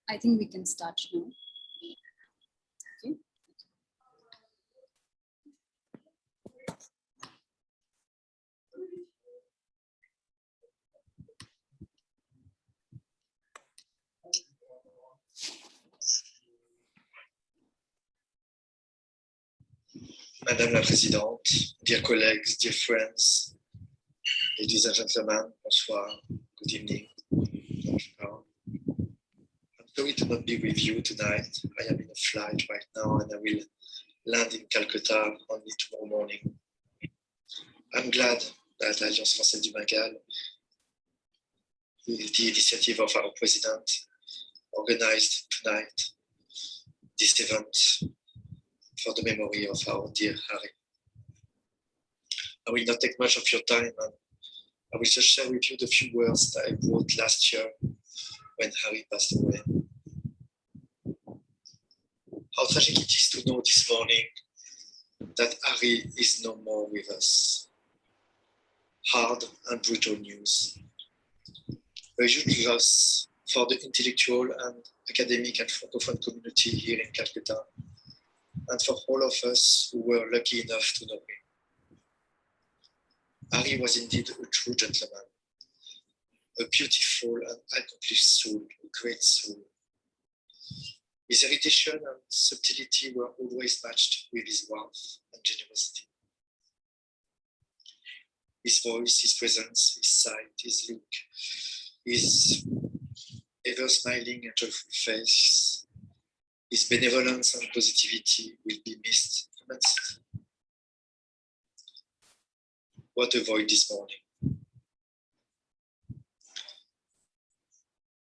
I think we can start now. Okay. Madame la Présidente, dear colleagues, dear friends, ladies and gentlemen, bonsoir, good evening. I'm sorry to not be with you tonight. I am in a flight right now and I will land in Calcutta only tomorrow morning. I'm glad that Alliance Francaise du Bengale, with the initiative of our president, organized tonight this event for the memory of our dear Hari. I will not take much of your time, and I will just share with you the few words that I wrote last year when Hari passed away. How tragic it is to know this morning that Hari is no more with us. Hard and brutal news. A huge loss for the intellectual and academic and Francophone community here in Calcutta, and for all of us who were lucky enough to know him. Hari was indeed a true gentleman, a beautiful and accomplished soul, a great soul. His erudition and subtlety were always matched with his warmth and generosity. His voice, his presence, his sight, his look, his ever smiling and joyful face, his benevolence and positivity will be missed immensely. What a void this morning.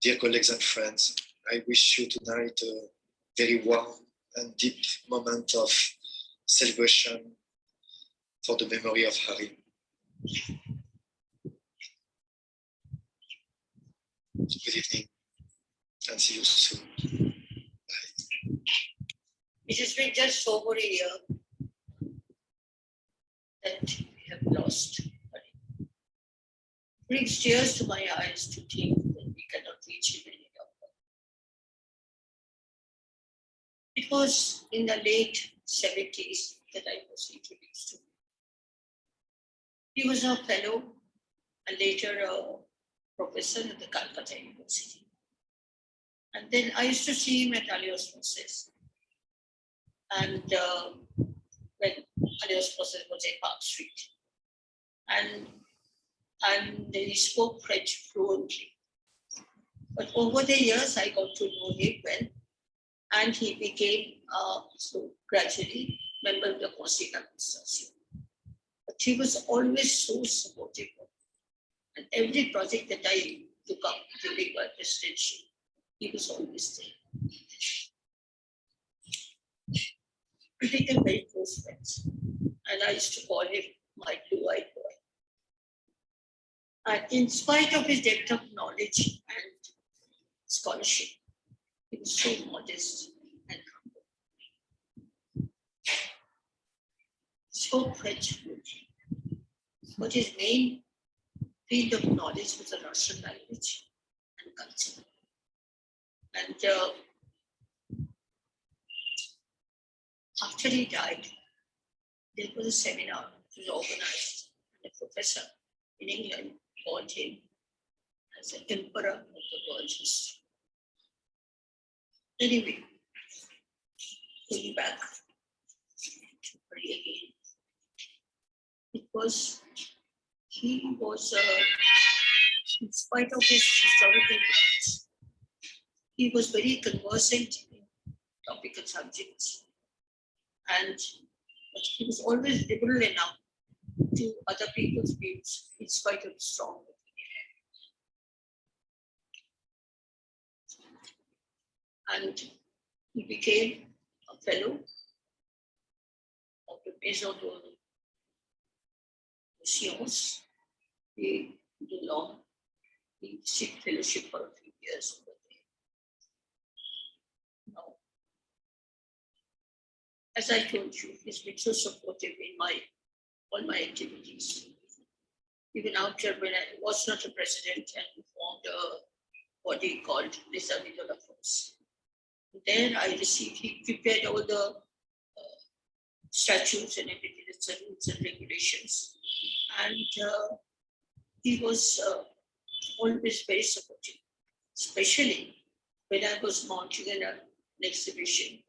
Dear colleagues and friends, I wish you tonight a very warm and deep moment of celebration for the memory of Hari. Good evening and see you soon. Bye. It has been just over a year that we have lost Hari. Brings tears to my eyes to think that we cannot reach him any longer. It was in the late 70s that I was introduced to him. He was a fellow and later a professor at the Kolkata University. And then I used to see him at Alliance Francaise. And when Alliance Francaise was in Park Street. And he spoke French fluently. But over the years, I got to know him well. And he became, so gradually, member of the Conseil d'Administration. But he was always so supportive. And every project that I took up during my presidency, he was always there. We became very close friends. And I used to call him my blue-eyed boy. And in spite of his depth of knowledge and scholarship, he was so modest and humble. Spoke French fluently, but his main field of knowledge was the Russian language and culture. And after he died, there was a seminar that was organized, and a professor in England called him as the emperor of the world's history. Anyway, going back to Hari again, he was, in spite of his historical knowledge, he was very conversant in topical subjects. And he was always liberal enough to other people's views in spite of the strong opinion. And he became a fellow of the Maison de Sciences. He did long, he received fellowship for a few years over there. Now, as I told you, he's been so supportive in all my activities. even after when I was not a president and formed a body called Lisa Vidola Force. There I received, he prepared all the statutes and everything, the rules and regulations. And he was always very supportive, especially when I was launching an exhibition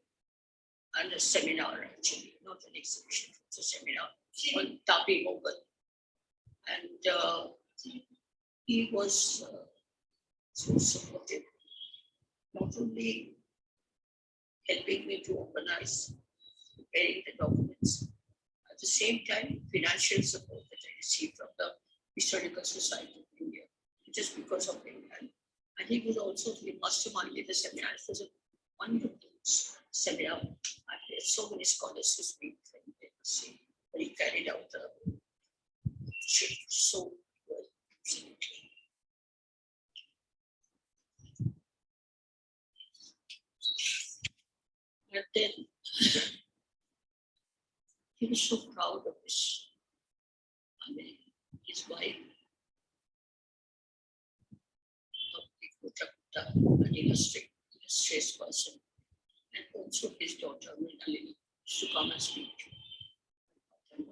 and a seminar, actually, not an exhibition, it's a seminar on Tapi Mughal. And he was so supportive, not only helping me to organize, preparing the documents, at the same time, financial support that I received from the Historical Society of India, just because of him. And he was also the mastermind in the seminar. It was a wonderful seminar. I had so many scholars who speak, but he carried out the shift so well, absolutely. And then he was so proud of his, his wife, Tapati Guha Thakurta, an illustrious person, and also his daughter, Mrinalini, to come and speak to him.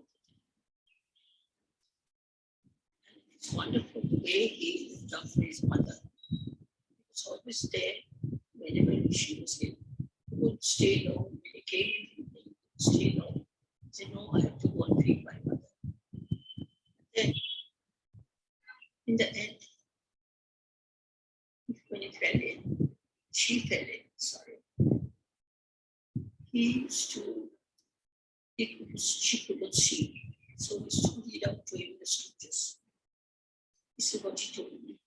And it's wonderful the way he looked after his mother. He was always there whenever she was ill. He would stay long. When he came in, he would stay long. He said, no, I have to go and feed my mother. Then, in the end, when he fell in, she fell in, sorry. He used to, she could not see, so he used to read out to him the scriptures. This is what he told me.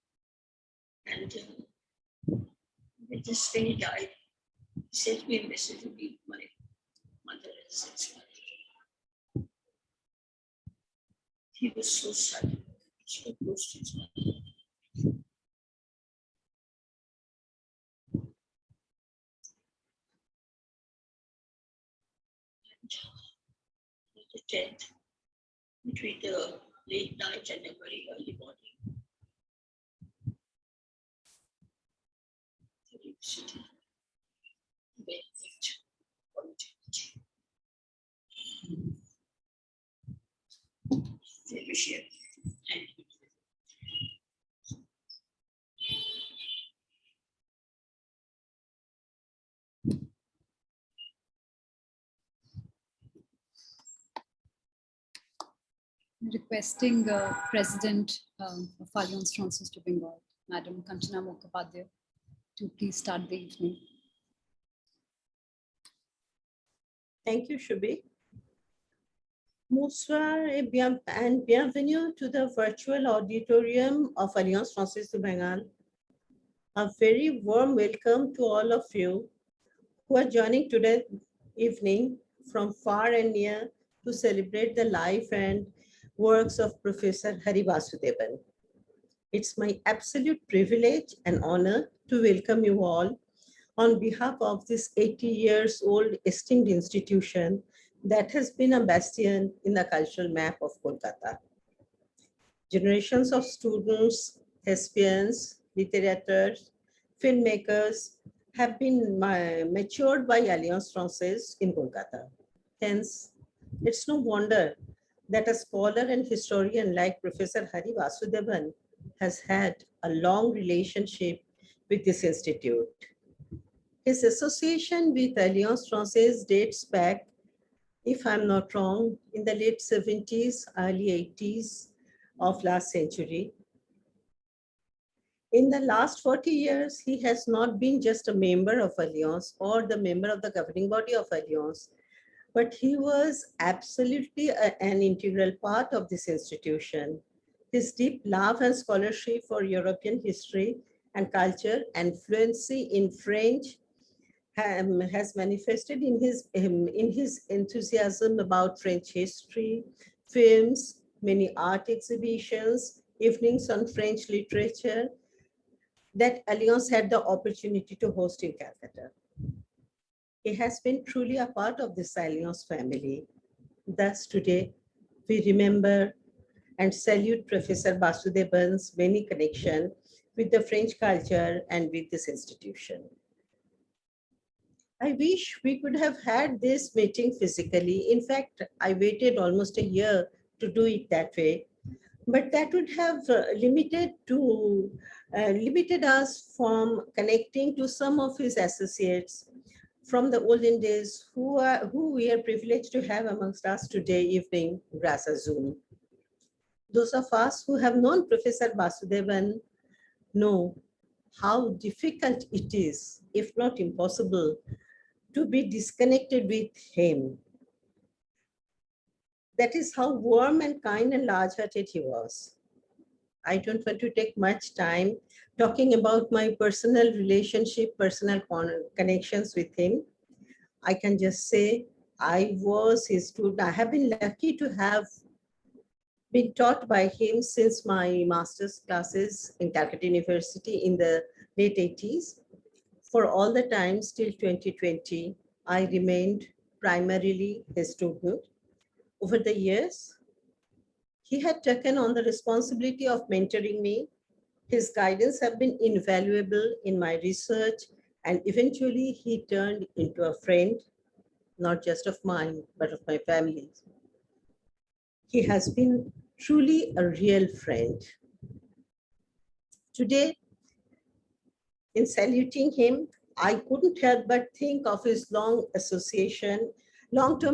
And just when he died, he sent me a message to meet my mother and sister. He was so sad, so close to his mother. And the 10th, between the late night and the very early morning, the city, very late, Requesting President of Alliance Francaise du Bengale, Madam Kanchana Mukhopadhyay, to please start the evening. Thank you, Shubhi. Bonsoir et bienvenue to the virtual auditorium of Alliance Francaise du Bengale. A very warm welcome to all of you who are joining today evening from far and near to celebrate the life and works of Professor Hari Vasudevan. It's my absolute privilege and honor to welcome you all on behalf of this 80 years old esteemed institution that has been a bastion in the cultural map of Kolkata. Generations of students, thespians, literators, filmmakers have been matured by Alliance Francaise in Kolkata. Hence, it's no wonder that a scholar and historian like Professor Hari Vasudevan has had a long relationship with this institute. His association with Alliance Francaise dates back, if I'm not wrong, in the late 70s, early 80s of last century. In the last 40 years, he has not been just a member of Alliance or the member of the governing body of Alliance, but he was absolutely an integral part of this institution. His deep love and scholarship for European history and culture and fluency in French has manifested in his enthusiasm about French history, films, many art exhibitions, evenings on French literature that Alliance had the opportunity to host in Calcutta. He has been truly a part of this Alliance family. Thus today, we remember and salute Professor Vasudevan's many connections with the French culture and with this institution. I wish we could have had this meeting physically. In fact, I waited almost a year to do it that way, but that would have limited us from connecting to some of his associates from the olden days who we are privileged to have amongst us today evening via Zoom. Those of us who have known Professor Vasudevan know how difficult it is, if not impossible, to be disconnected with him. That is how warm and kind and large-hearted he was. I don't want to take much time talking about my personal relationship, personal connections with him. I can just say I was his student. I have been lucky to have been taught by him since my master's classes in Calcutta University in the late 80s. For all the times till 2020, I remained primarily his student. Over the years, he had taken on the responsibility of mentoring me. His guidance have been invaluable in my research, and eventually he turned into a friend, not just of mine, but of my family. He has been truly a real friend. Today, in saluting him, I couldn't help but think of his long-term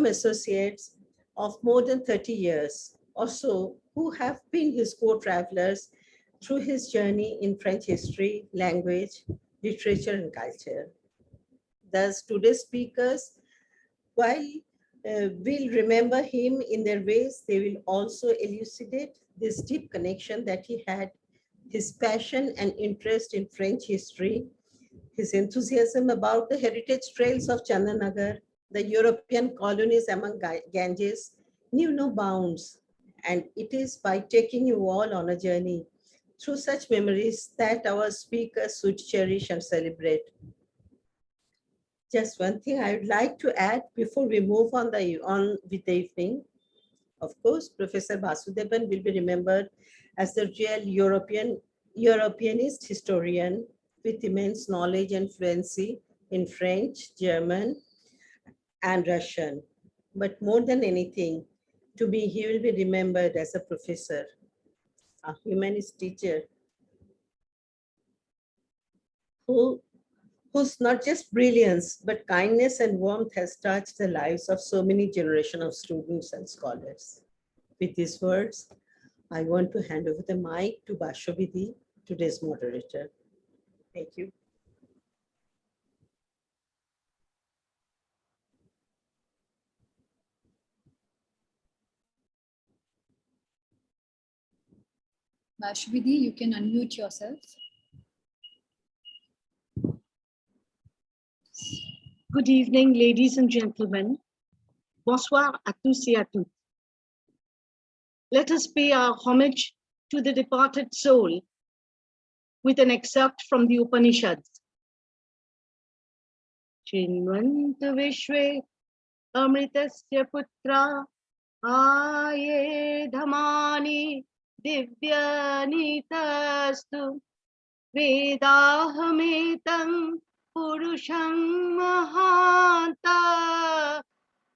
associates of more than 30 years or so, who have been his co-travelers through his journey in French history, language, literature, and culture. Thus, today's speakers, while we'll remember him in their ways, they will also elucidate this deep connection that he had, his passion and interest in French history, his enthusiasm about the heritage trails of Chandanagar, the European colonies among Ganges, knew no bounds. And it is by taking you all on a journey through such memories that our speakers should cherish and celebrate. Just one thing I would like to add before we move on with the evening. Of course, Professor Vasudevan will be remembered as the real Europeanist historian with immense knowledge and fluency in French, German, and Russian. But more than anything, to me, he will be remembered as a professor, a humanist teacher, whose not just brilliance, but kindness and warmth has touched the lives of so many generations of students and scholars. With these words, I want to hand over the mic to Bashovidi, today's moderator. Thank you. Vashvidi, you can unmute yourself. Good evening, ladies and gentlemen. Bonsoir à tous et à toutes. Let us pay our homage to the departed soul with an excerpt from the Upanishads. Chinvanta Vishwe Amritasya Putra Aye Dhamani Divyani Tastu Vedahametam Purusham Mahanta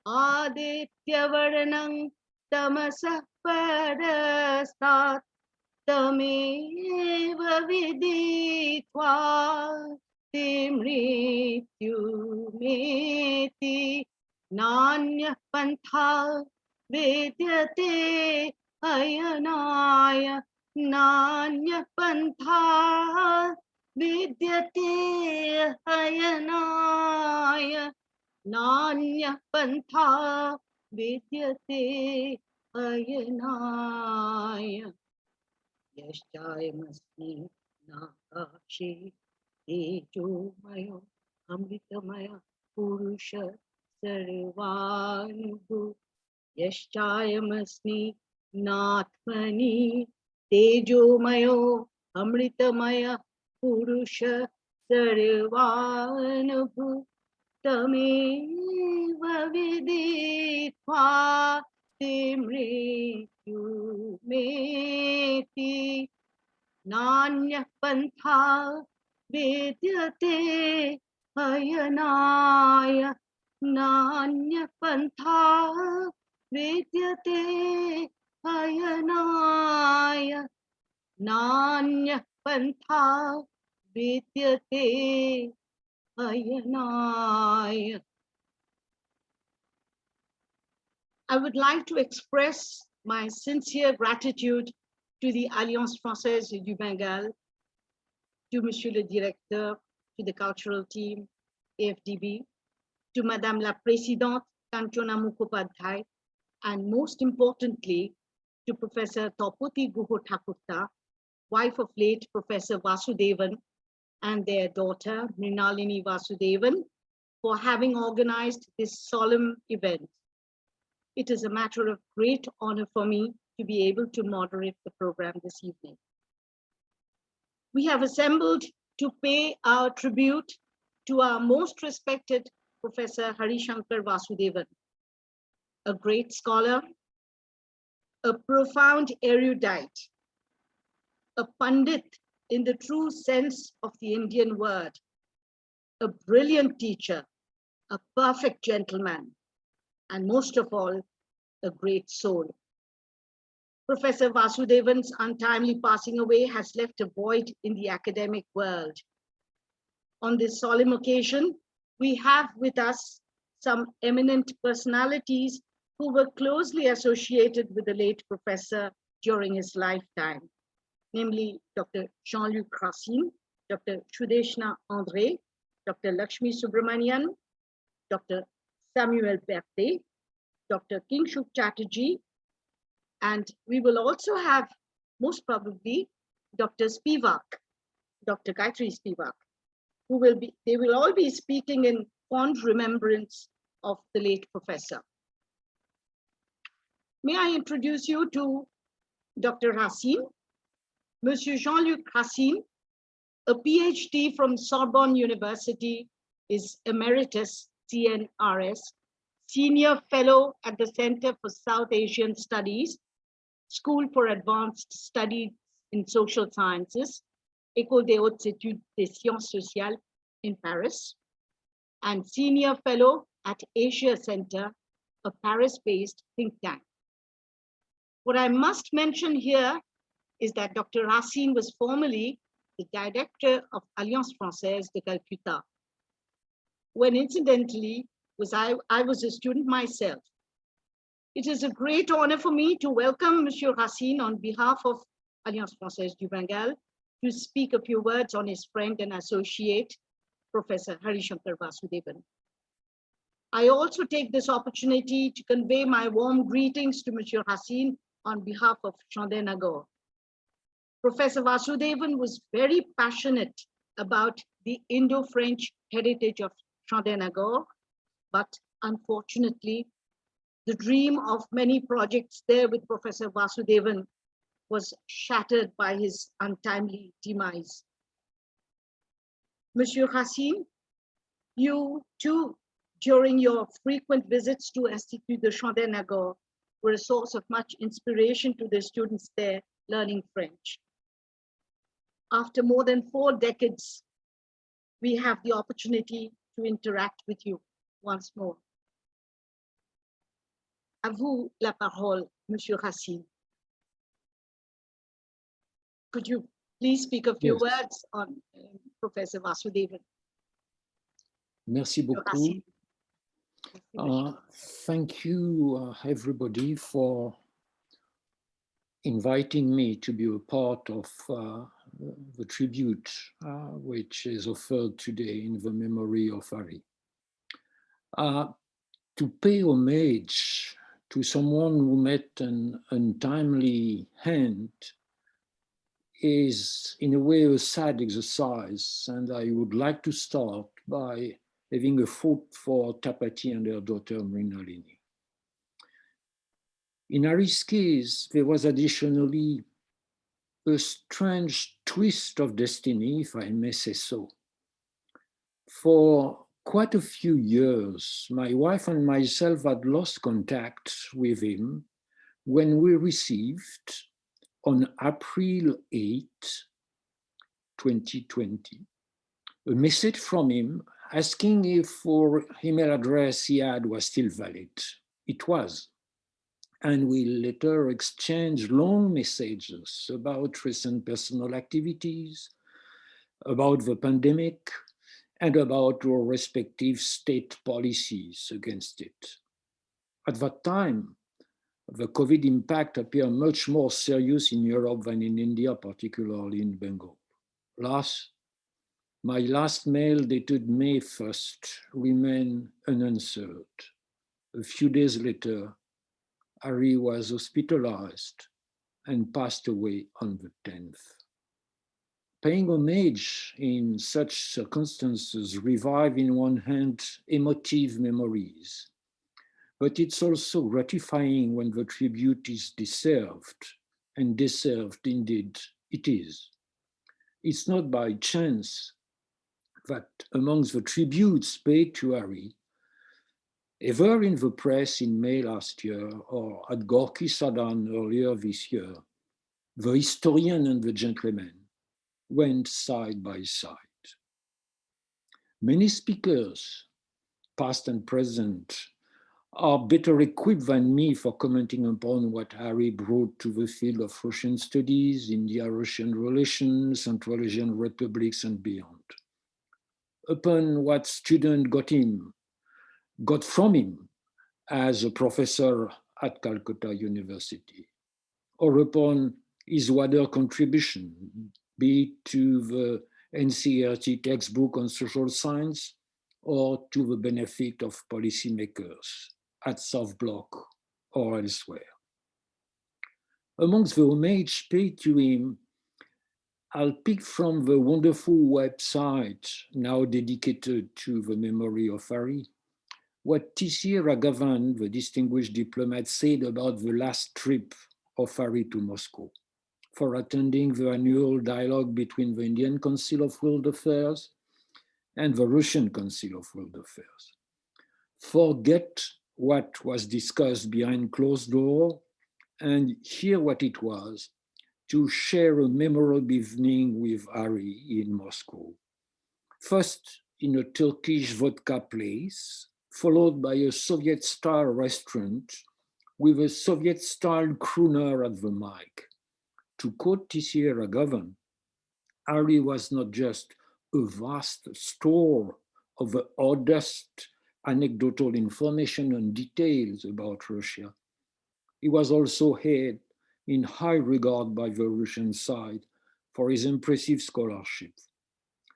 Aditya Varanam Tamasah Parastat Tameva Viditva Timrityumeti Nanya Pantha Vedyate Ayanaya Nanya Pantha Vidyate Ayanaya Nanya Pantha Vidyate Ayanaya Yashchayamasmi Nakashi Tejomayo Amritamaya Purusha Sarvanubhu Yashchayamasmi Natmani Tejomayo Amritamaya Purusha Sarvanubhu Tameva Viditva Timrityumeti मेति नान्यः पन्था विद्यते अयनाय नान्यः पन्था विद्यते अयनाय नान्यः पन्था विद्यते अयनाय. I would like to express my sincere gratitude to the Alliance Francaise du Bengale, to Monsieur le Directeur, to the cultural team, AFDB, to Madame la Présidente, Kanchana Mukhopadhyay, and most importantly, to Professor Tapati Guha Thakurta, wife of late Professor Vasudevan, and their daughter, Mrinalini Vasudevan, for having organized this solemn event. It is a matter of great honor for me to be able to moderate the program this evening. We have assembled to pay our tribute to our most respected Professor Hari Vasudevan, a great scholar, a profound erudite, a pandit in the true sense of the Indian word, a brilliant teacher, a perfect gentleman, and most of all, a great soul. Professor Vasudevan's untimely passing away has left a void in the academic world. On this solemn occasion, we have with us some eminent personalities who were closely associated with the late professor during his lifetime, namely Dr. Luc Racine, Dr. Sudeshna Andre, Dr. Lakshmi Subramanian, Dr. Samuel Bethet, Dr. Kingshuk Chatterjee, and we will also have, most probably, Dr. Spivak, Dr. Gayatri Spivak, they will all be speaking in fond remembrance of the late professor. May I introduce you to Dr. Racine, Monsieur Jean-Luc Racine, a PhD from Sorbonne University, is Emeritus CNRS, Senior Fellow at the Center for South Asian Studies, School for Advanced Studies in Social Sciences, École des Hautes Études des Sciences Sociales in Paris, and Senior Fellow at Asia Center, a Paris-based think tank. What I must mention here is that Dr. Racine was formerly the director of Alliance Francaise de Calcutta, when incidentally I was a student myself. It is a great honor for me to welcome Monsieur Racine on behalf of Alliance Francaise du Bengale to speak a few words on his friend and associate, Professor Hari Vasudevan. I also take this opportunity to convey my warm greetings to Monsieur Racine on behalf of Chandernagore. Professor Vasudevan was very passionate about the Indo-French heritage of Chandernagore, but unfortunately, the dream of many projects there with Professor Vasudevan was shattered by his untimely demise. Monsieur Racine, you too, during your frequent visits to Institut de Chandernagore, were a source of much inspiration to the students there learning French. After more than 4 decades, we have the opportunity to interact with you once more. À vous la parole, Monsieur Racine. Could you please speak a few words on Professor Vasudevan? Merci beaucoup. Thank you, everybody, for inviting me to be a part of the tribute which is offered today in the memory of Hari. To pay homage to someone who met an untimely end is in a way a sad exercise, and I would like to start by having a thought for Tapati and her daughter Mrinalini. In Hari's case, there was additionally a strange twist of destiny, if I may say so. For quite a few years, my wife and myself had lost contact with him when we received, on April 8, 2020, a message from him asking if our email address he had was still valid. It was. And we later exchanged long messages about recent personal activities, about the pandemic, and about our respective state policies against it. At that time, the COVID impact appeared much more serious in Europe than in India, particularly in Bengal. My last mail dated May 1st remained unanswered. A few days later, Hari was hospitalized and passed away on the 10th. Paying homage in such circumstances revive in one hand emotive memories, but it's also gratifying when the tribute is deserved, and deserved indeed it is. It's not by chance that amongst the tributes paid to Hari, ever in the press in May last year or at Gorky Sadan earlier this year, the historian and the gentleman went side by side. Many speakers, past and present, are better equipped than me for commenting upon what Hari brought to the field of Russian studies, India-Russian relations, Central Asian republics, and beyond. Upon what student got from him as a professor at Calcutta University, or upon his wider contribution, be it to the NCERT textbook on social science or to the benefit of policymakers at South Block or elsewhere. Amongst the homage paid to him, I'll pick from the wonderful website now dedicated to the memory of Hari, what T.C. Raghavan, the distinguished diplomat, said about the last trip of Hari to Moscow for attending the annual dialogue between the Indian Council of World Affairs and the Russian Council of World Affairs. Forget what was discussed behind closed doors and hear what it was to share a memorable evening with Hari in Moscow. First in a Turkish vodka place, followed by a Soviet-style restaurant with a Soviet-style crooner at the mic. To quote T.C. Raghavan, Hari was not just a vast store of the oddest anecdotal information and details about Russia. He was also held in high regard by the Russian side for his impressive scholarship.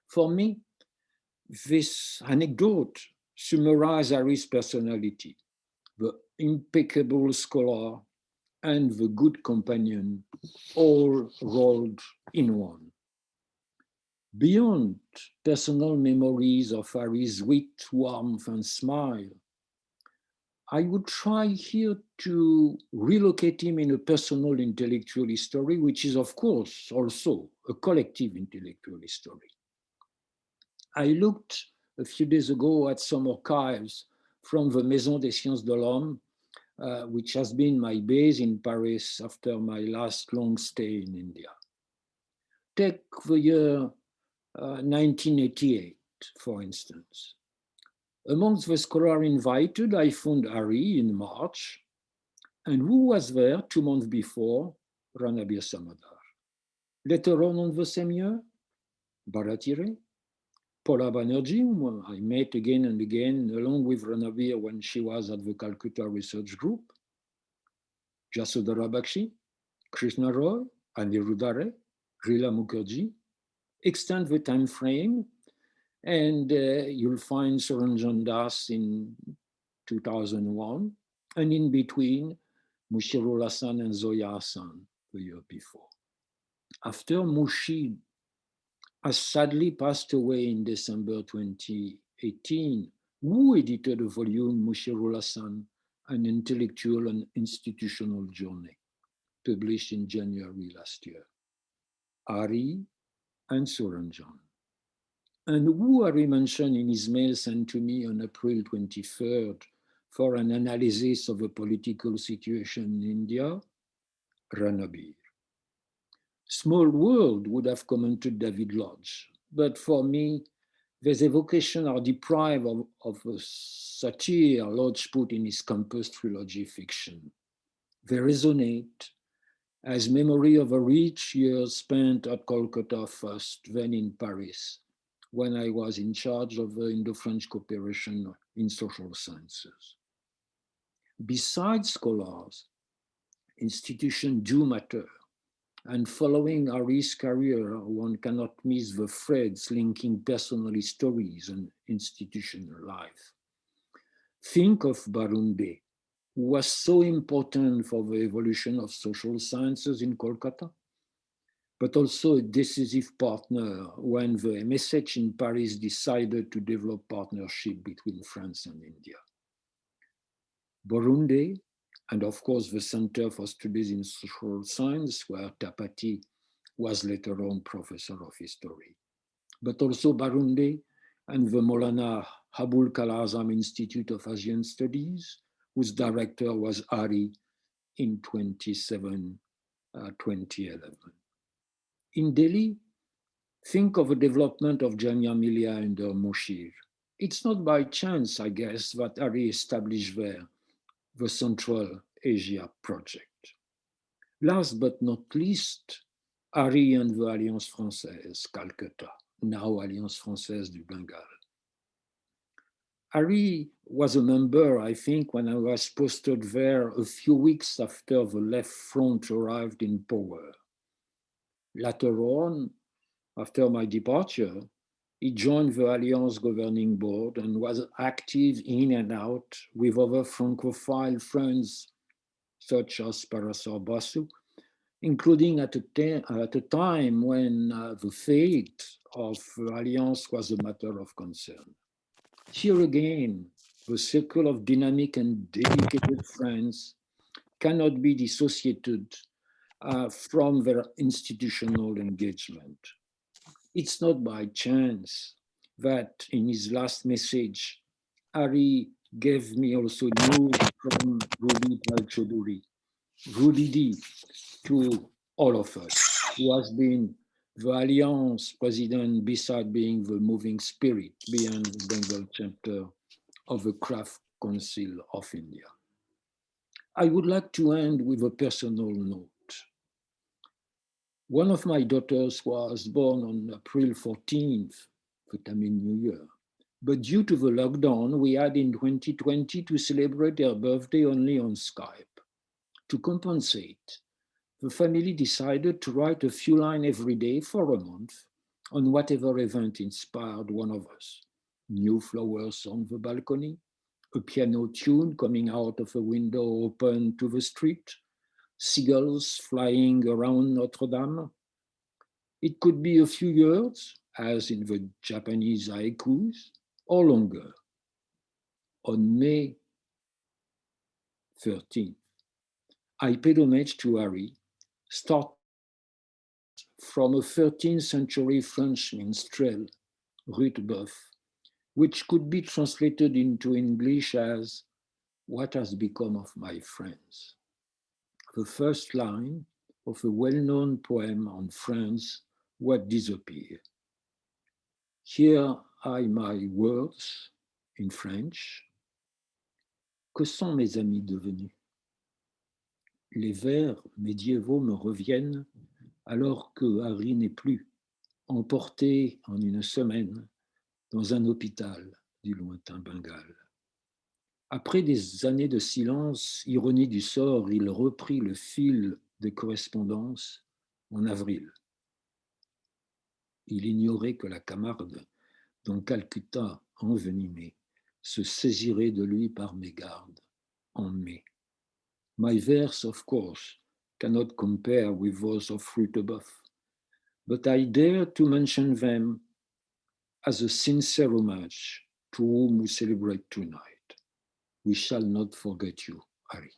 For me, this anecdote summarizes Hari's personality, the impeccable scholar and the good companion, all rolled in one. Beyond personal memories of Hari's wit, warmth, and smile, I would try here to relocate him in a personal intellectual history, which is, of course, also a collective intellectual history. I looked a few days ago at some archives from the Maison des Sciences de l'Homme, which has been my base in Paris after my last long stay in India. Take the year 1988, for instance. Amongst the scholars invited, I found Hari in March, and who was there 2 months before? Ranabir Samadar. Later on the same year, Bharatire, Paula Banerjee, whom I met again and again, along with Ranabir when she was at the Calcutta Research Group, Jasodhara Bakshi, Krishna Roy, Aniruddha Ray, Rila Mukherjee. Extend the time frame, and you'll find Suranjan Das in 2001, and in between, Mushirul Hassan and Zoya Hassan the year before. After Mushi has sadly passed away in December 2018, who edited a volume, Mushirul Hassan, An Intellectual and Institutional Journey, published in January last year. Hari and Suranjan. And who Hari mentioned in his mail sent to me on April 23rd for an analysis of the political situation in India? Ranabir. Small world, would have commented David Lodge. But for me, these evocations are deprived of a satire Lodge put in his campus trilogy fiction. They resonate as memory of a rich year spent at Kolkata first, then in Paris, when I was in charge of the Indo-French cooperation in social sciences. Besides scholars, institutions do matter. And following Hari's career, one cannot miss the threads linking personal histories and institutional life. Think of Barunde, who was so important for the evolution of social sciences in Kolkata, but also a decisive partner when the MSH in Paris decided to develop partnership between France and India. Burundi, and of course the Center for Studies in Social Science, where Tapati was later on Professor of History, but also Burundi and the Maulana Abul Kalam Azam Institute of Asian Studies, whose director was Hari in 2011. In Delhi, think of the development of Jamia Millia under Moshir. It's not by chance, I guess, that Hari established there the Central Asia Project. Last but not least, Hari and the Alliance Francaise, Calcutta, now Alliance Francaise du Bengale. Hari was a member, I think, when I was posted there a few weeks after the left front arrived in power. Later on, after my departure, he joined the Alliance governing board and was active in and out with other Francophile friends such as Parasar Basu, including at a time when the fate of the Alliance was a matter of concern. Here again, the circle of dynamic and dedicated friends cannot be dissociated from their institutional engagement. It's not by chance that in his last message, Hari gave me also news from Rudy Palchoduri, Rudy D, to all of us, who has been the Alliance president beside being the moving spirit behind the Bengal chapter of the Craft Council of India. I would like to end with a personal note. One of my daughters was born on April 14th, the Tamil New Year. But due to the lockdown, we had in 2020 to celebrate her birthday only on Skype. To compensate, the family decided to write a few lines every day for a month on whatever event inspired one of us. New flowers on the balcony, a piano tune coming out of a window open to the street, seagulls flying around Notre Dame. It could be a few years, as in the Japanese haikus, or longer. On May 13th, I paid homage to Hari, start from a 13th century French minstrel, Ruthboeuf, which could be translated into English as, "What has become of my friends?" The first line of a well-known poem on France, What Disappeared. Here are my words in French. Que sont mes amis devenus? Les vers médiévaux me reviennent alors que Hari n'est plus, emporté en une semaine dans un hôpital du lointain Bengale. Après des années de silence, ironie du sort, il reprit le fil des correspondances en avril. Il ignorait que la Camargue, dont Calcutta envenimé, se saisirait de lui par mégarde en mai. My verse, of course, cannot compare with those of Ruthboeuf, but I dare to mention them as a sincere homage to whom we celebrate tonight. We shall not forget you, Hari.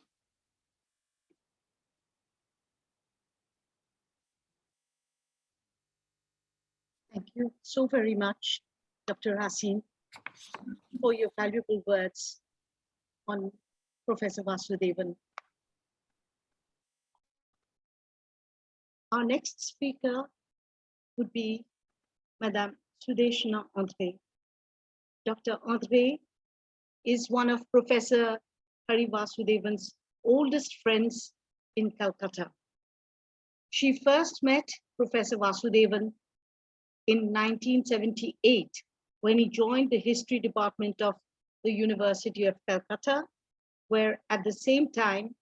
Thank you so very much, Dr. Racine, for your valuable words on Professor Vasudevan. Our next speaker would be Madame Sudeshna Andre. Dr. Andre is one of Professor Hari Vasudevan's oldest friends in Calcutta. She first met Professor Vasudevan in 1978 when he joined the history department of the University of Calcutta, where at the same time,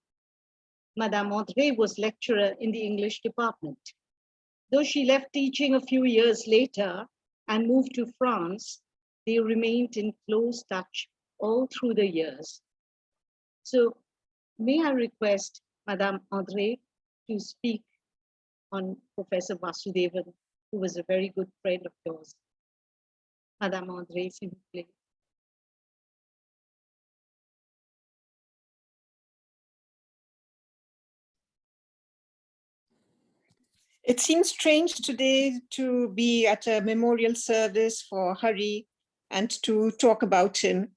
Madame Andre was lecturer in the English department. Though she left teaching a few years later and moved to France, they remained in close touch all through the years. So may I request Madame Andre to speak on Professor Vasudevan, who was a very good friend of yours. Madame Andre, s'il vous plaît. It seems strange today to be at a memorial service for Hari and to talk about him.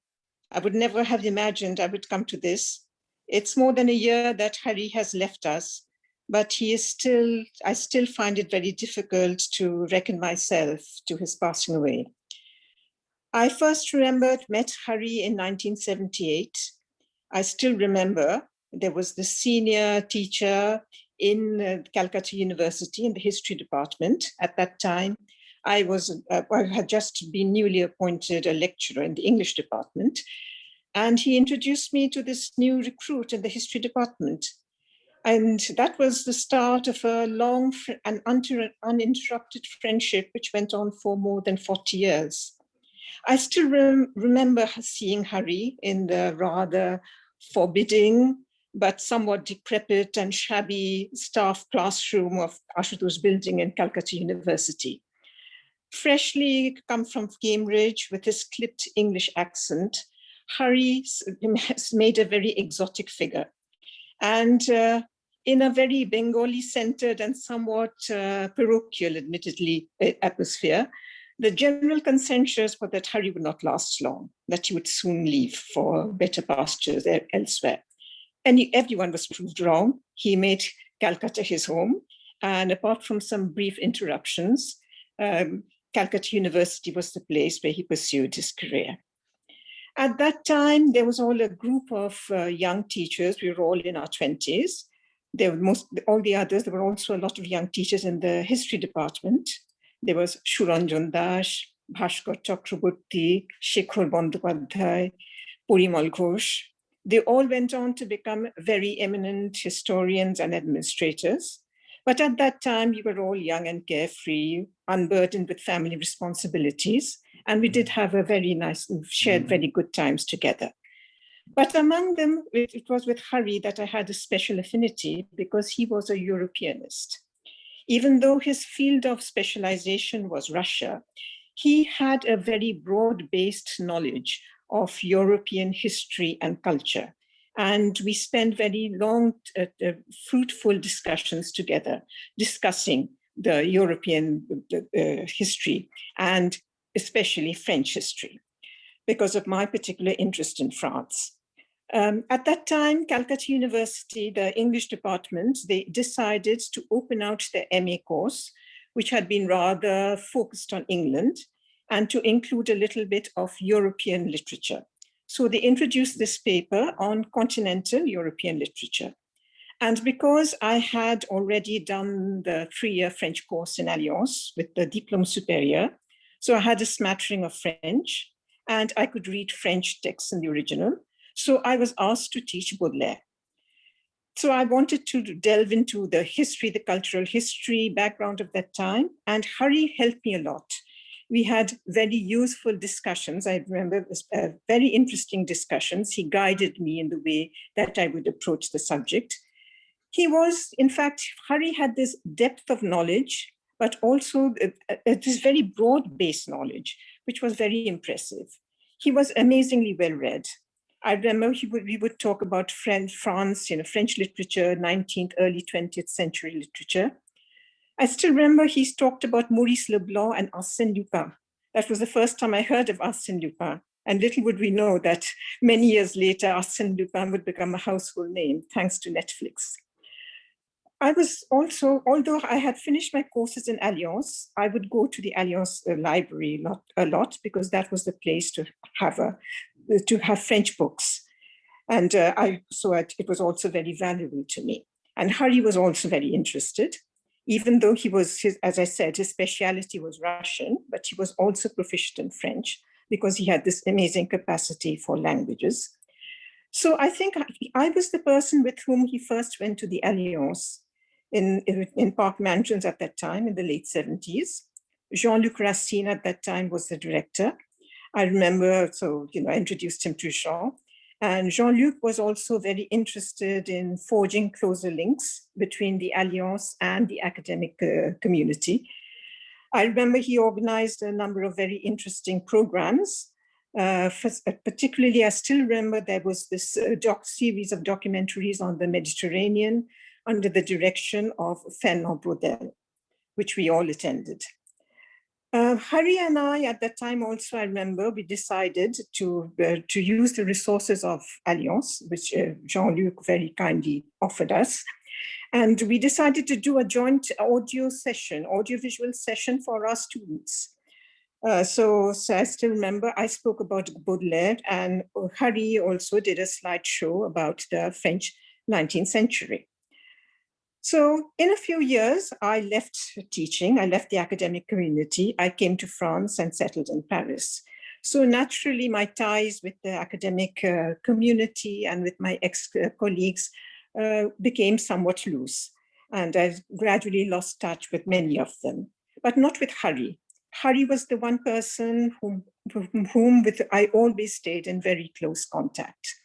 I would never have imagined I would come to this. It's more than a year that Hari has left us, but he is still, I still find it very difficult to reckon myself to his passing away. I first met Hari in 1978. I still remember there was the senior teacher in Calcutta University in the history department. At that time, I had just been newly appointed a lecturer in the English department. And he introduced me to this new recruit in the history department. And that was the start of a long and uninterrupted friendship, which went on for more than 40 years. I still remember seeing Hari in the rather forbidding, but somewhat decrepit and shabby staff classroom of Ashutosh building in Calcutta University. Freshly come from Cambridge with his clipped English accent, Hari has made a very exotic figure. And in a very Bengali-centered and somewhat parochial, admittedly, atmosphere, the general consensus was that Hari would not last long, that he would soon leave for better pastures elsewhere. And everyone was proved wrong. He made Calcutta his home. And apart from some brief interruptions, Calcutta University was the place where he pursued his career. At that time, there was all a group of young teachers. We were all in our 20s. There were all the others. There were also a lot of young teachers in the history department. There was Suranjan Das, Bhaskar Chakraborty, Shekhar Bandyopadhyay, Porimal Ghosh. They all went on to become very eminent historians and administrators. But at that time, we were all young and carefree, unburdened with family responsibilities. And we did have a very nice, shared very good times together. But among them, it was with Hari that I had a special affinity because he was a Europeanist. Even though his field of specialization was Russia, he had a very broad-based knowledge of European history and culture. And we spent very long, fruitful discussions together, discussing the European history and especially French history, because of my particular interest in France. At that time, Calcutta University, the English department, they decided to open out their MA course, which had been rather focused on England, and to include a little bit of European literature. So they introduced this paper on continental European literature. And because I had already done the 3-year French course in Alliance with the Diplôme Supérieur, so I had a smattering of French, and I could read French texts in the original. So I was asked to teach Baudelaire. So I wanted to delve into the history, the cultural history background of that time, and Hari helped me a lot. We had very useful discussions. I remember very interesting discussions. He guided me in the way that I would approach the subject. He was, in fact, Hari had this depth of knowledge, but also this very broad-based knowledge, which was very impressive. He was amazingly well-read. I remember we would talk about France, French literature, 19th, early 20th century literature. I still remember he talked about Maurice Leblanc and Arsène Lupin. That was the first time I heard of Arsène Lupin. And little would we know that many years later, Arsène Lupin would become a household name, thanks to Netflix. I was also, although I had finished my courses in Alliance, I would go to the Alliance library a lot because that was the place to have French books. And it was also very valuable to me. And Hari was also very interested, even though as I said, his speciality was Russian, but he was also proficient in French because he had this amazing capacity for languages. So I think I was the person with whom he first went to the Alliance in Park Mansions at that time in the late 70s. Jean-Luc Racine at that time was the director. I remember, I introduced him to Jean. And Jean-Luc was also very interested in forging closer links between the Alliance and the academic community. I remember he organized a number of very interesting programs. Particularly, I still remember there was this series of documentaries on the Mediterranean under the direction of Fernand Braudel, which we all attended. Hari and I, at that time also, I remember, we decided to use the resources of Alliance, which Jean-Luc very kindly offered us. And we decided to do a joint audiovisual session for our students. So I still remember I spoke about Baudelaire, and Hari also did a slideshow about the French 19th century. So in a few years, I left teaching, I left the academic community, I came to France and settled in Paris. So naturally, my ties with the academic community and with my ex-colleagues became somewhat loose. And I gradually lost touch with many of them, but not with Hari. Hari was the one person whom I always stayed in very close contact.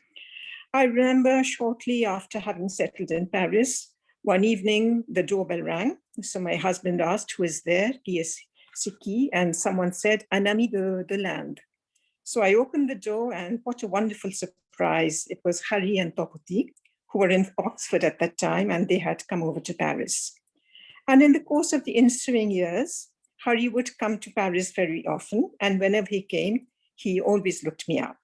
I remember shortly after having settled in Paris, one evening, the doorbell rang. So my husband asked, who is there? C'est qui? And someone said, un ami de land. So I opened the door, and what a wonderful surprise. It was Hari and Tapati, who were in Oxford at that time, and they had come over to Paris. And in the course of the ensuing years, Hari would come to Paris very often. And whenever he came, he always looked me up.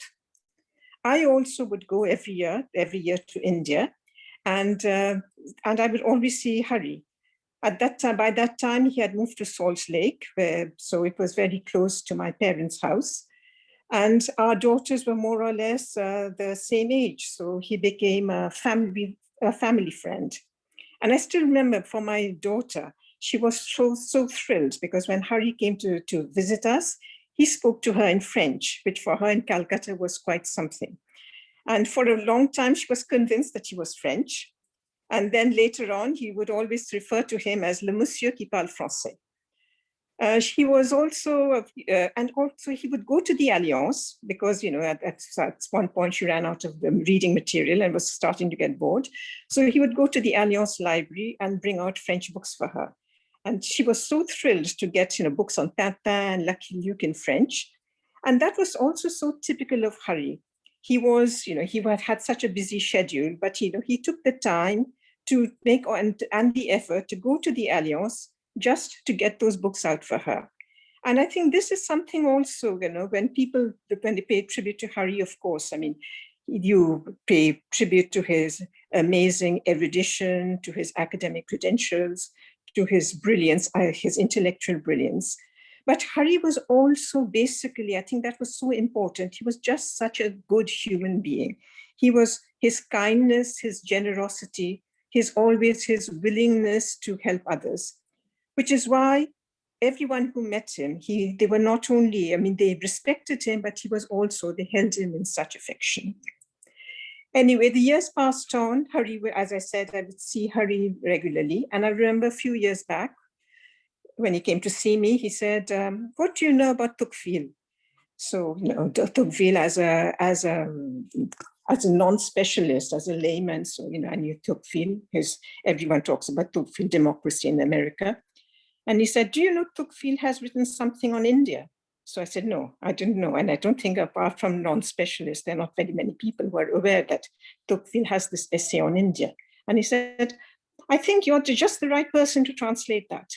I also would go every year to India. And I would always see Hari. By that time, he had moved to Salt Lake, so it was very close to my parents' house. And our daughters were more or less the same age, so he became a family friend. And I still remember for my daughter, she was so thrilled because when Hari came to visit us, he spoke to her in French, which for her in Calcutta was quite something. And for a long time, she was convinced that he was French. And then later on, he would always refer to him as le monsieur qui parle français. He was also, and also he would go to the Alliance because, at one point she ran out of the reading material and was starting to get bored. So he would go to the Alliance library and bring out French books for her. And she was so thrilled to get, books on Tintin and Lucky Luke in French. And that was also so typical of Hari. He was, he had such a busy schedule, but he took the time to make and the effort to go to the Alliance just to get those books out for her. And I think this is something also, when they pay tribute to Hari, of course, you pay tribute to his amazing erudition, to his academic credentials, to his brilliance, his intellectual brilliance. But Hari was also basically, I think that was so important. He was just such a good human being. His kindness, his generosity, his willingness to help others, which is why everyone who met him, they were not only, they respected him, but they held him in such affection. Anyway, the years passed on. Hari, as I said, I would see Hari regularly. And I remember a few years back, when he came to see me, he said, what do you know about Tocqueville? So, Tocqueville as a non-specialist, as a layman, so, I knew Tocqueville. Everyone talks about Tocqueville, democracy in America. And he said, do you know Tocqueville has written something on India? So I said, no, I didn't know. And I don't think apart from non-specialists, there are not very many people who are aware that Tocqueville has this essay on India. And he said, I think you're just the right person to translate that.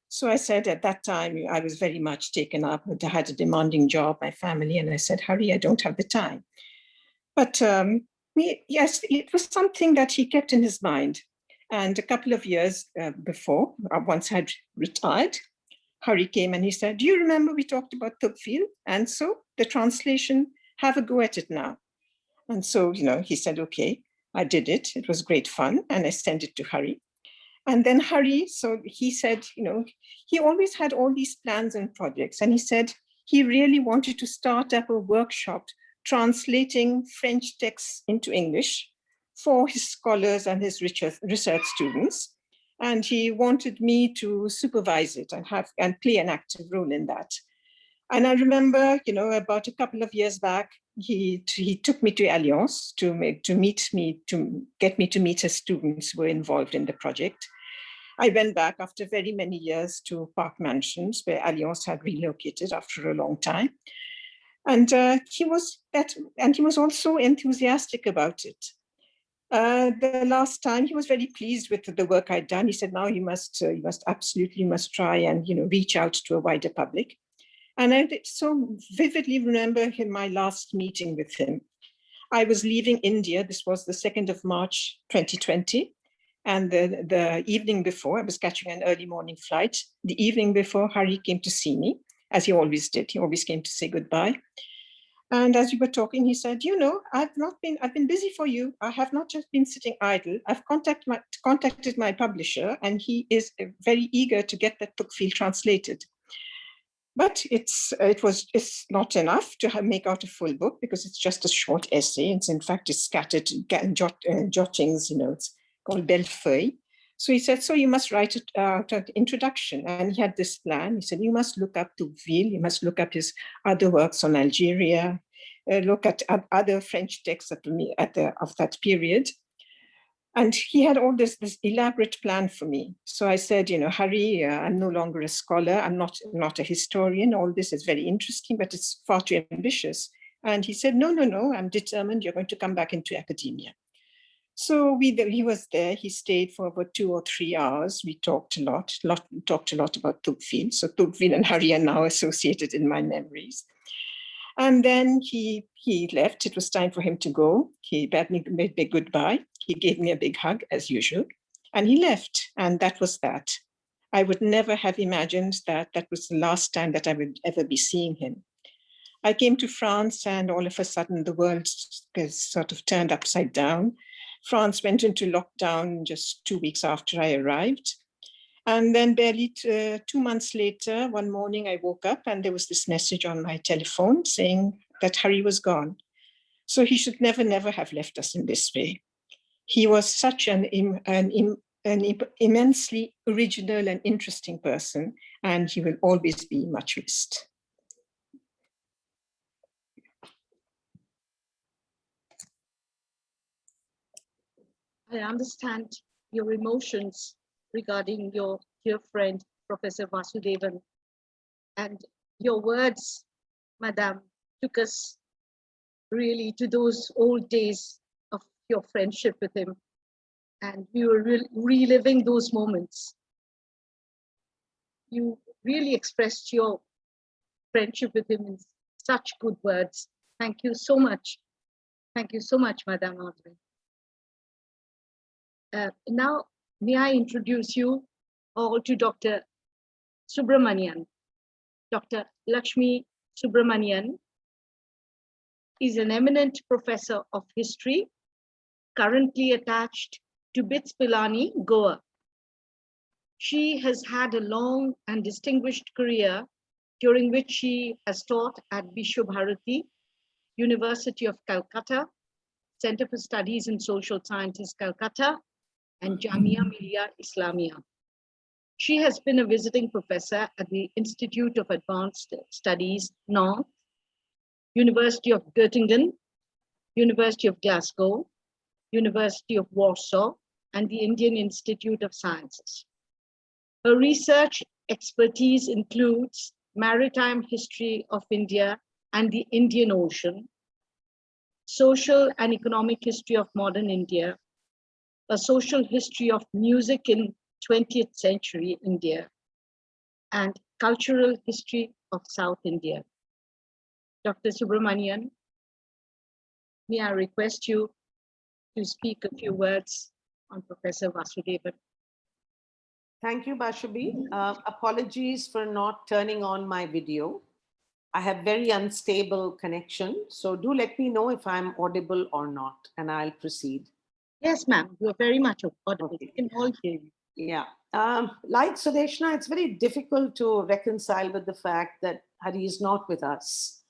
So I said at that time, I was very much taken up. I had a demanding job, my family. And I said, Hari, I don't have the time. But yes, it was something that he kept in his mind. And a couple of years before, once I'd retired, Hari came and he said, do you remember we talked about Tugfil? And so the translation, have a go at it now. And so, he said, okay, I did it. It was great fun. And I sent it to Hari. And then Hari, so he said, he always had all these plans and projects. And he said he really wanted to start up a workshop translating French texts into English for his scholars and his research students. And he wanted me to supervise it and play an active role in that. And I remember, about a couple of years back, he took me to Alliance to get me to meet his students who were involved in the project. I went back after very many years to Park Mansions, where Alliance had relocated after a long time. And he was also enthusiastic about it. The last time he was very pleased with the work I'd done. He said, now you must try and reach out to a wider public. And I so vividly remember my last meeting with him. I was leaving India. This was the 2nd of March, 2020. And the evening before, I was catching an early morning flight. The evening before, Hari came to see me, as he always did. He always came to say goodbye. And as we were talking, he said, I've been busy for you. I have not just been sitting idle. I've contacted my publisher, and he is very eager to get that Tugfil translated. But it's not enough to make out a full book, because it's just a short essay. It's in fact it's scattered jottings, it's called Bellefeuille. So he said, so you must write it out an introduction. And he had this plan. He said, you must look up Tugfil, you must look up his other works on Algeria, look at other French texts of that period. And he had all this elaborate plan for me. So I said, Hari, I'm no longer a scholar. I'm not a historian. All this is very interesting, but it's far too ambitious. And he said, no, I'm determined. You're going to come back into academia. So he was there. He stayed for about 2 or 3 hours. We talked a lot about Tugfil. So Tugfil and Hari are now associated in my memories. And then he left. It was time for him to go. He bade me goodbye. He gave me a big hug, as usual, and he left. And that was that. I would never have imagined that was the last time that I would ever be seeing him. I came to France, and all of a sudden the world sort of turned upside down. France went into lockdown just 2 weeks after I arrived. And then barely 2 months later, one morning I woke up and there was this message on my telephone saying that Hari was gone. So he should never have left us in this way. He was such an immensely original and interesting person, and he will always be much missed. I understand your emotions regarding your dear friend, Professor Vasudevan, and your words, Madam, took us really to those old days of your friendship with him. And we were reliving those moments. You really expressed your friendship with him in such good words. Thank you so much. Thank you so much, Madam Andre. Now, may I introduce you all to Dr. Subramanian. Dr. Lakshmi Subramanian is an eminent professor of history, currently attached to BITS Pilani, Goa. She has had a long and distinguished career, during which she has taught at Vishwabharati, University of Calcutta, Center for Studies in Social Sciences, Calcutta, and Jamia Millia Islamia. She has been a visiting professor at the Institute of Advanced Studies, North, University of Göttingen, University of Glasgow, University of Warsaw, and the Indian Institute of Sciences. Her research expertise includes maritime history of India and the Indian Ocean, social and economic history of modern India, a social history of music in 20th century India, and cultural history of South India. Dr. Subramanian, may I request you to speak a few words on Professor Vasudevan. Thank you, Bashabi. Apologies for not turning on my video. I have very unstable connection, so do let me know if I'm audible or not, and I'll proceed. Yes, ma'am, you're very much audible. Okay. We can all hear you. Yeah. Like Sudeshna, it's very difficult to reconcile with the fact that Hari is not with us.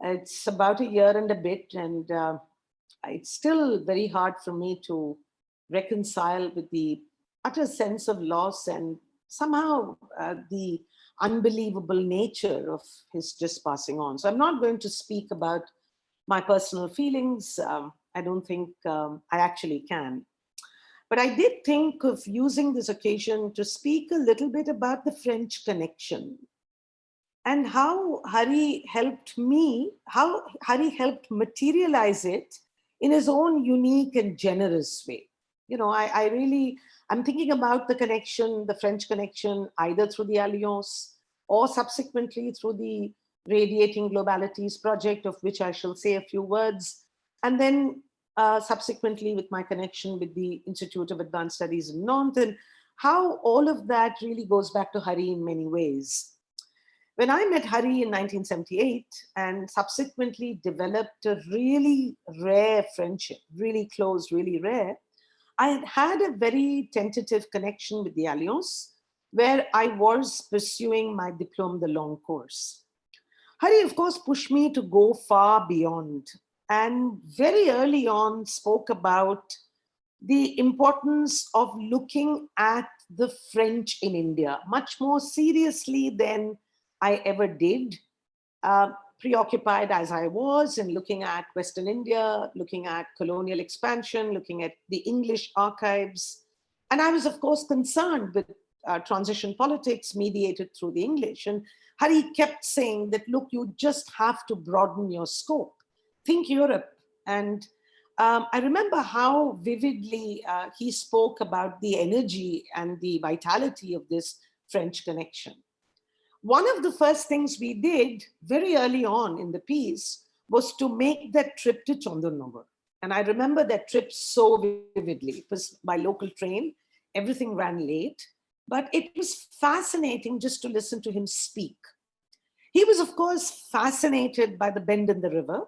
It's about a year and a bit, and it's still very hard for me to reconcile with the utter sense of loss and somehow the unbelievable nature of his just passing on. So I'm not going to speak about my personal feelings. I don't think I actually can. But I did think of using this occasion to speak a little bit about the French connection and how Hari helped me, how Hari helped materialize it in his own unique and generous way. You know, I'm thinking about the connection, the French connection, either through the Alliance or subsequently through the Radiating Globalities project, of which I shall say a few words, and then subsequently with my connection with the Institute of Advanced Studies in Nantes, and how all of that really goes back to Hari in many ways. When I met Hari in 1978 and subsequently developed a really rare friendship, really close, really rare, I had a very tentative connection with the Alliance, where I was pursuing my Diplôme de Longue course. Hari, of course, pushed me to go far beyond, and very early on spoke about the importance of looking at the French in India much more seriously than I ever did, preoccupied as I was in looking at Western India, looking at colonial expansion, looking at the English archives. And I was, of course, concerned with transition politics mediated through the English. And Hari kept saying that, look, you just have to broaden your scope. Think Europe. And I remember how vividly he spoke about the energy and the vitality of this French connection. One of the first things we did very early on in the piece was to make that trip to Chandernagor. And I remember that trip so vividly. It was by local train. Everything ran late, but it was fascinating just to listen to him speak. He was, of course, fascinated by the bend in the river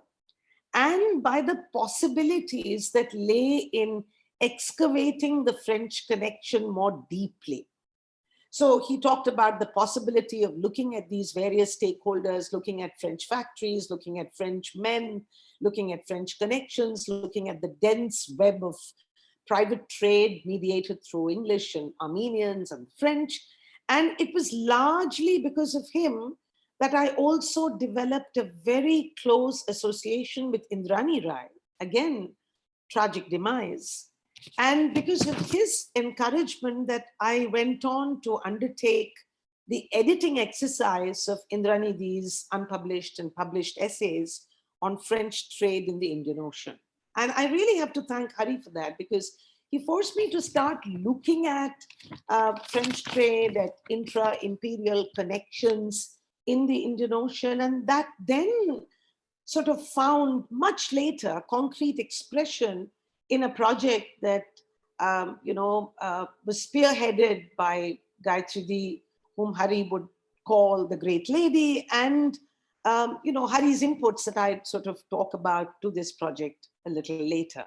and by the possibilities that lay in excavating the French connection more deeply. So he talked about the possibility of looking at these various stakeholders, looking at French factories, looking at French men, looking at French connections, looking at the dense web of private trade mediated through English and Armenians and French. And it was largely because of him that I also developed a very close association with Indrani Rai, again, tragic demise. And because of his encouragement that I went on to undertake the editing exercise of Indranidhi's unpublished and published essays on French trade in the Indian Ocean. And I really have to thank Hari for that, because he forced me to start looking at French trade, at intra-imperial connections in the Indian Ocean. And that then sort of found much later concrete expression in a project that was spearheaded by Gayatri, whom Hari would call the Great Lady, and Hari's inputs that I sort of talk about to this project a little later.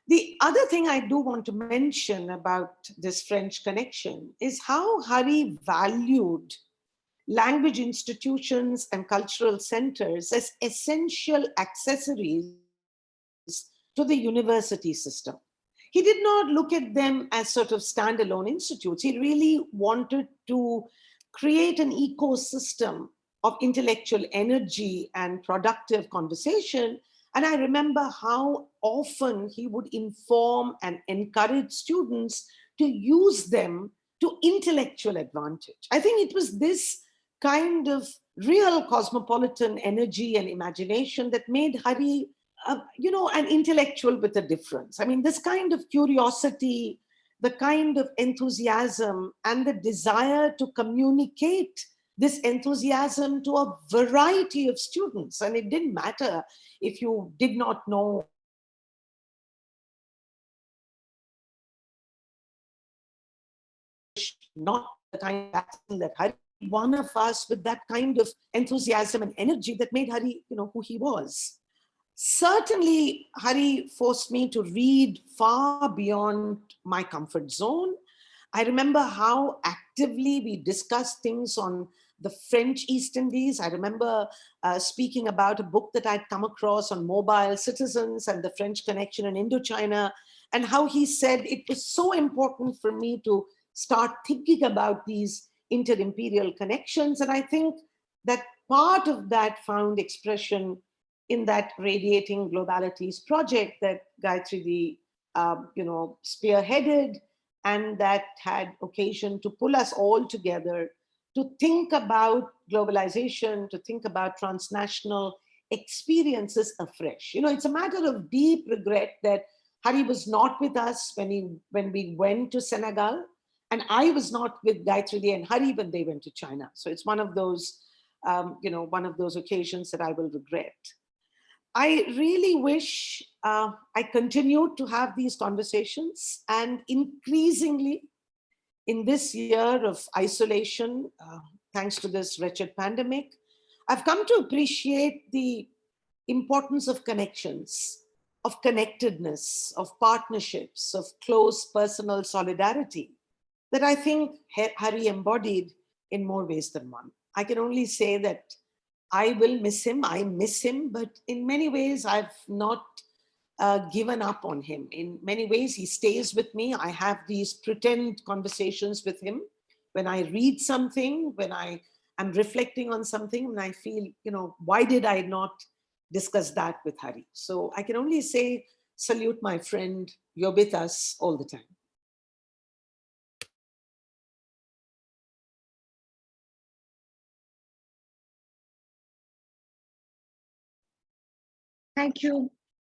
The other thing I do want to mention about this French connection is how Hari valued language institutions and cultural centers as essential accessories to the university system. He did not look at them as sort of standalone institutes. He really wanted to create an ecosystem of intellectual energy and productive conversation. And I remember how often he would inform and encourage students to use them to intellectual advantage. I think it was this kind of real cosmopolitan energy and imagination that made Hari an intellectual with a difference. I mean, this kind of curiosity, the kind of enthusiasm and the desire to communicate this enthusiasm to a variety of students. And it didn't matter if you did not know not the kind of accent that Hari, one of us with that kind of enthusiasm and energy that made Hari, who he was. Certainly, Hari forced me to read far beyond my comfort zone. I remember how actively we discussed things on the French East Indies. I remember speaking about a book that I'd come across on mobile citizens and the French connection in Indochina, and how he said it was so important for me to start thinking about these inter-imperial connections. And I think that part of that found expression in that Radiating Globalities project that Gayatri, spearheaded, and that had occasion to pull us all together to think about globalization, to think about transnational experiences afresh. It's a matter of deep regret that Hari was not with us when we went to Senegal, and I was not with Gayatri and Hari when they went to China. So it's one of those, one of those occasions that I will regret. I really wish I continued to have these conversations, and increasingly in this year of isolation, thanks to this wretched pandemic, I've come to appreciate the importance of connections, of connectedness, of partnerships, of close personal solidarity that I think Hari embodied in more ways than one. I can only say that I will miss him, I miss him, but in many ways I've not given up on him. In many ways he stays with me. I have these pretend conversations with him when I read something, when I am reflecting on something, and I feel, why did I not discuss that with Hari? So I can only say, salute my friend, you're with us all the time. Thank you,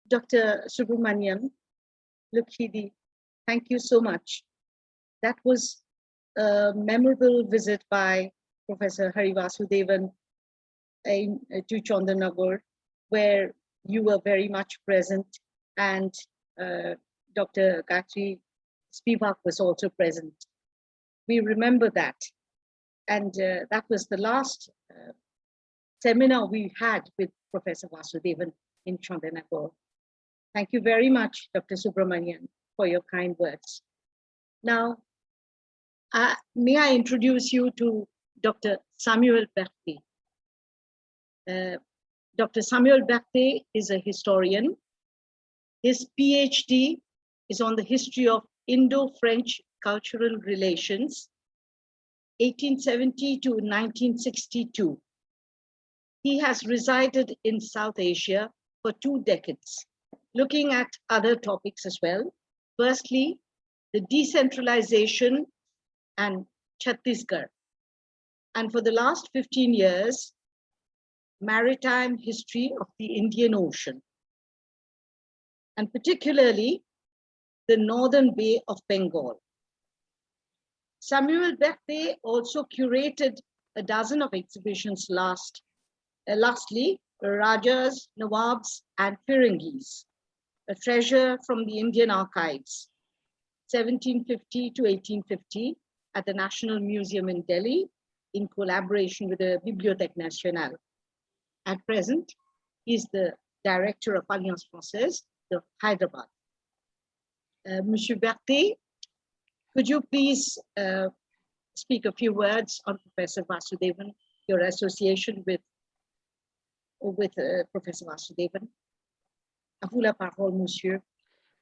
Dr. Subramanian. Lukhidi, thank you so much. That was a memorable visit by Professor Hari Vasudevan to Chandanagar, where you were very much present, and Dr. Gayatri Spivak was also present. We remember that. And that was the last seminar we had with Professor Vasudevan in Chandanagar. Thank you very much, Dr. Subramanian, for your kind words. Now, may I introduce you to Dr. Samuel Bethet. Dr. Samuel Bethet is a historian. His PhD is on the history of Indo-French cultural relations, 1870 to 1962. He has resided in South Asia for 2 decades, looking at other topics as well. Firstly, the decentralization and Chhattisgarh. And for the last 15 years, maritime history of the Indian Ocean, and particularly the Northern Bay of Bengal. Samuel Bethet also curated a dozen of exhibitions lastly, Rajas, Nawabs, and Firangis, a treasure from the Indian archives, 1750 to 1850, at the National Museum in Delhi, in collaboration with the Bibliothèque Nationale. At present, he is the director of Alliance Francaise de Hyderabad. Monsieur Bethet, could you please speak a few words on Professor Vasudevan, your association with Professor Vasudevan? À vous la parole, monsieur.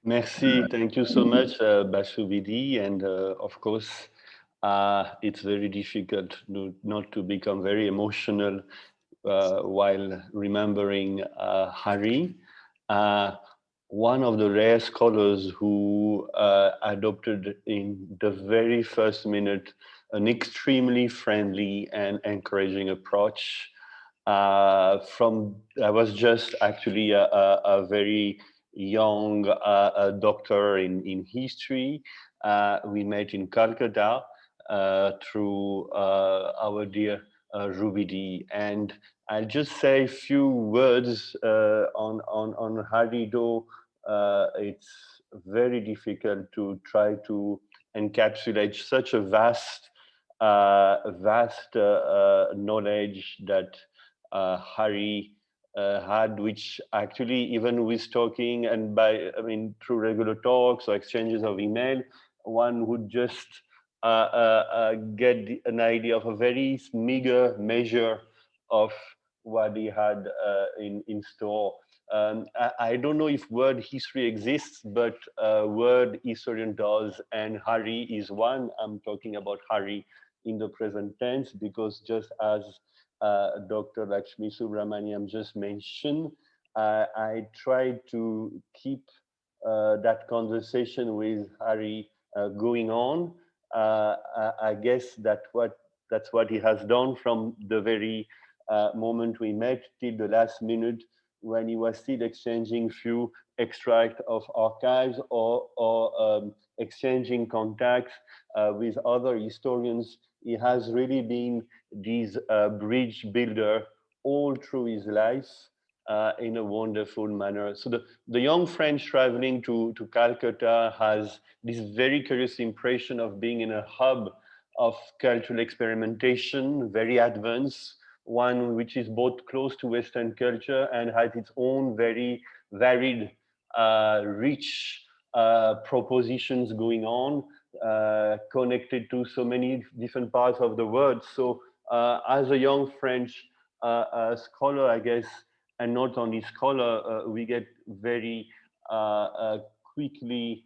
Merci, thank you so much, Basubidi, and of course, it's very difficult not to become very emotional while remembering Hari, one of the rare scholars who adopted in the very first minute an extremely friendly and encouraging approach. I was just actually a very young doctor in history. We met in Kolkata through our dear Rubidi, and I'll just say a few words on Hari, though it's very difficult to try to encapsulate such a vast knowledge that Hari had, which actually, even with talking and through regular talks or exchanges of email, one would just get an idea of a very meager measure of what he had in store. I don't know if word history exists, but word historian does, and Hari is one. I'm talking about Hari in the present tense because, just as Dr. Lakshmi Subramanian just mentioned, I tried to keep that conversation with Hari going on. I guess that's what he has done from the very moment we met till the last minute, when he was still exchanging few extracts of archives or exchanging contacts with other historians. He has really been this bridge builder all through his life in a wonderful manner. So the young French traveling to Calcutta has this very curious impression of being in a hub of cultural experimentation, very advanced, one which is both close to Western culture and has its own very varied, rich propositions going on, connected to so many different parts of the world. So as a young French scholar, I guess, and not only scholar, we get very quickly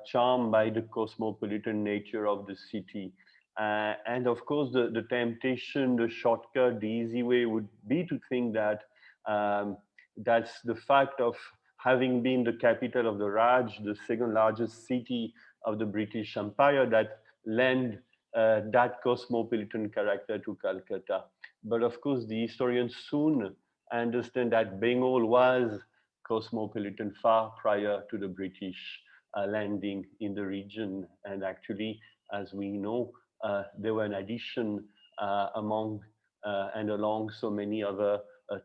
charmed by the cosmopolitan nature of the city. And of course, the temptation, the shortcut, the easy way would be to think that that's the fact of having been the capital of the Raj, the second largest city of the British Empire, that lend that cosmopolitan character to Calcutta. But of course, the historians soon understand that Bengal was cosmopolitan far prior to the British landing in the region. And actually, as we know, there were an addition among and along so many other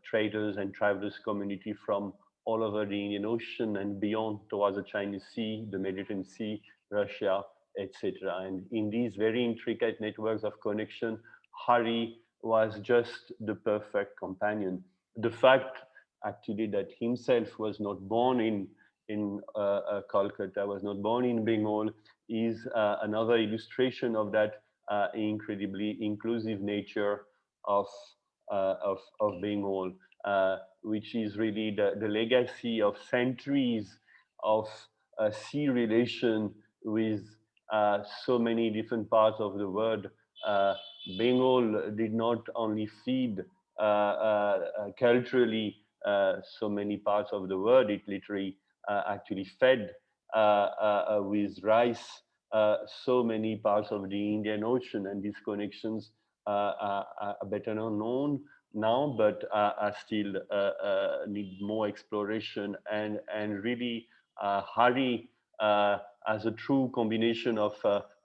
traders and travelers community from all over the Indian Ocean and beyond towards the Chinese Sea, the Mediterranean Sea, Russia, etc. And in these very intricate networks of connection, Hari was just the perfect companion. The fact actually that himself was not born in Kolkata, was not born in Bengal, is another illustration of that incredibly inclusive nature of Bengal, which is really the legacy of centuries of sea relation with so many different parts of the world. Bengal did not only feed culturally so many parts of the world, it literally actually fed with rice so many parts of the Indian Ocean, and these connections are better known now, but are still need more exploration. And really, Hari, as a true combination of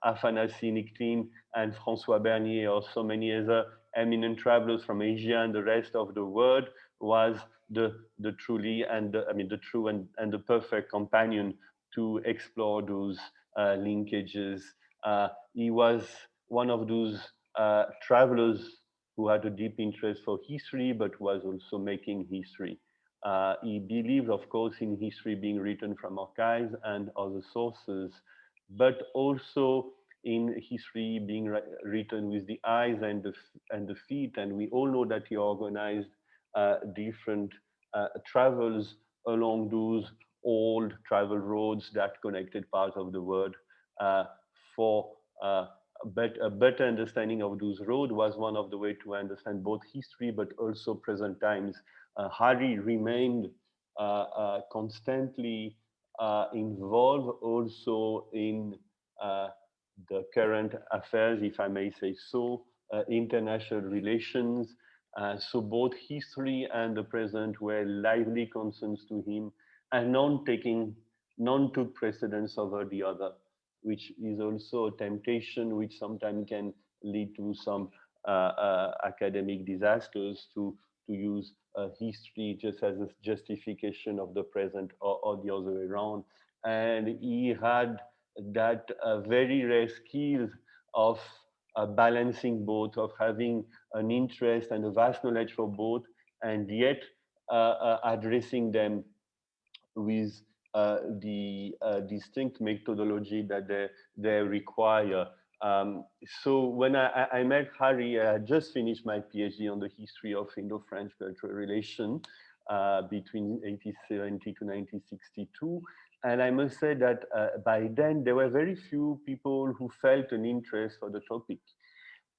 Afanasy Nicklin and François Bernier, or so many other eminent travelers from Asia and the rest of the world, was the truly and the true and the perfect companion to explore those linkages. He was one of those travelers who had a deep interest for history, but was also making history. He believed, of course, in history being written from archives and other sources, but also in history being written with the eyes and the feet. And we all know that he organized different travels along those old travel roads that connected parts of the world. For a better understanding of those roads was one of the ways to understand both history but also present times. Hari remained constantly involved also in the current affairs, if I may say so, international relations. So both history and the present were lively concerns to him, and none took precedence over the other, which is also a temptation which sometimes can lead to some academic disasters, to use history just as a justification of the present, or the other way around. and he had that very rare skills of balancing both, of having an interest and a vast knowledge for both, and yet addressing them with the distinct methodology that they require. So when I met Hari, I had just finished my PhD on the history of Indo-French cultural relation between 1870 to 1962. And I must say that by then, there were very few people who felt an interest for the topic.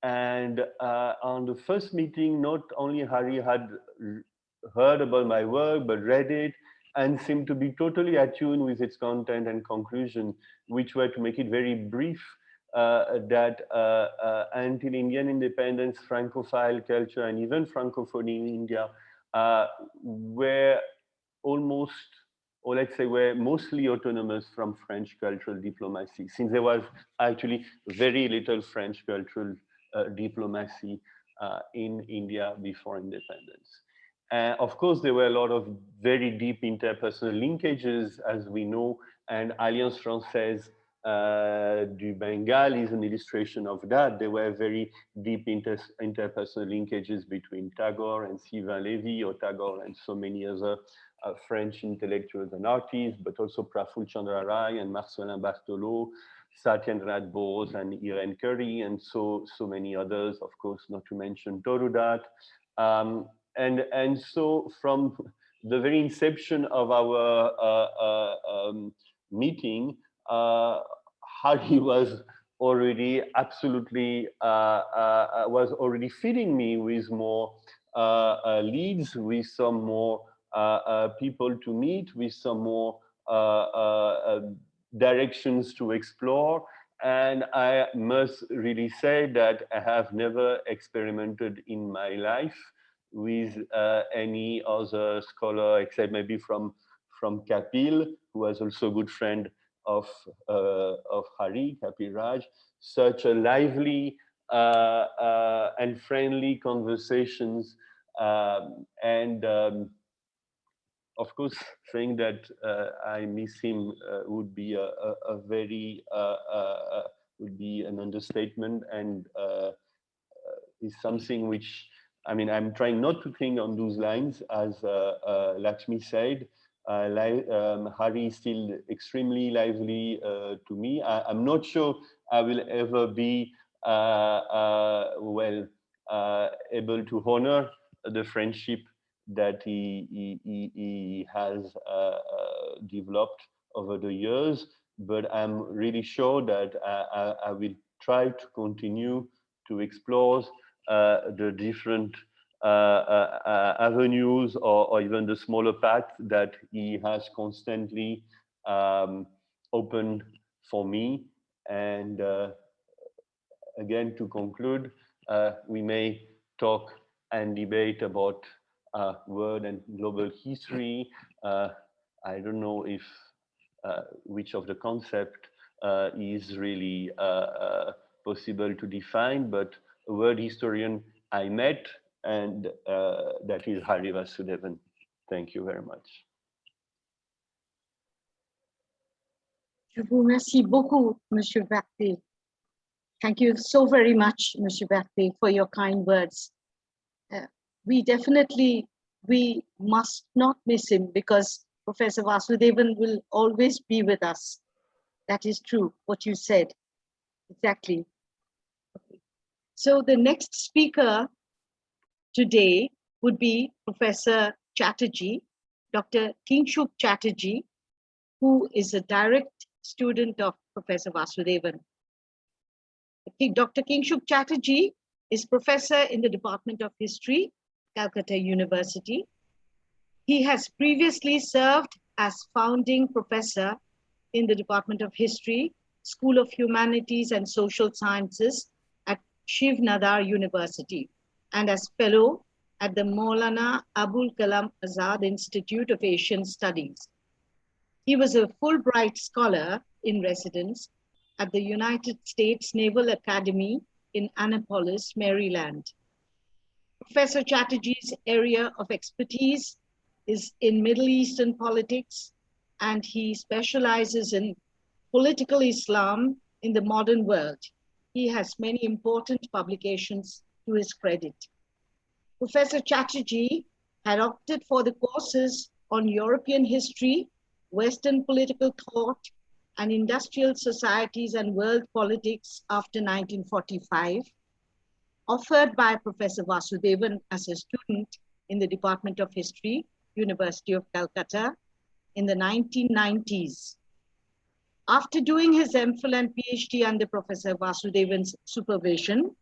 And on the first meeting, not only Hari had heard about my work, but read it and seemed to be totally attuned with its content and conclusion, which were, to make it very brief, that until Indian independence, Francophile culture and even Francophonie in India were almost, or let's say were mostly autonomous from French cultural diplomacy, since there was actually very little French cultural diplomacy in India before independence. Of course, there were a lot of very deep interpersonal linkages, as we know, and Alliance Francaise du Bengale is an illustration of that. There were very deep interpersonal linkages between Tagore and Sylvain Lévy, or Tagore and so many other French intellectuals and artists, but also Praful Chandra Rai and Marcelin Barthelot, Satyendranath Bose and Irene Curry, and so many others, of course, not to mention Torudat. And so from the very inception of our meeting, Hari was already absolutely, was already feeding me with more leads, with some more people to meet, with some more directions to explore. And I must really say that I have never experimented in my life with any other scholar, except maybe from Kapil, who was also a good friend of Hari, Kapil Raj, such a lively and friendly conversations. Of course, saying that I miss him would be a very, would be an understatement, and is something which, I mean, I'm trying not to think on those lines, as Lakshmi said. Hari is still extremely lively to me. I'm not sure I will ever be able to honor the friendship that he has developed over the years, but I'm really sure that I will try to continue to explore the different avenues, or even the smaller path that he has constantly opened for me. And again, to conclude, we may talk and debate about world and global history. I don't know if which of the concept is really possible to define, but a world historian I met, and that is Hari Vasudevan. Thank you very much. Je vous remercie beaucoup, Monsieur Bethet. Thank you so very much, Monsieur Bethet, for your kind words. We must not miss him, because Professor Vasudevan will always be with us. That is true, what you said. Exactly. Okay. So the next speaker today would be Professor Chatterjee, Dr. Kingshuk Chatterjee, who is a direct student of Professor Vasudevan. Dr. Kingshuk Chatterjee is professor in the Department of History, Calcutta University. He has previously served as founding professor in the Department of History, School of Humanities and Social Sciences at Shiv Nadar University, and as fellow at the Maulana Abul Kalam Azad Institute of Asian Studies. He was a Fulbright scholar in residence at the United States Naval Academy in Annapolis, Maryland. Professor Chatterjee's area of expertise is in Middle Eastern politics, and he specializes in political Islam in the modern world. He has many important publications to his credit. Professor Chatterjee had opted for the courses on European history, Western political thought, and industrial societies and world politics after 1945, offered by Professor Vasudevan as a student in the Department of History, University of Calcutta, in the 1990s. After doing his MPhil and PhD under Professor Vasudevan's supervision,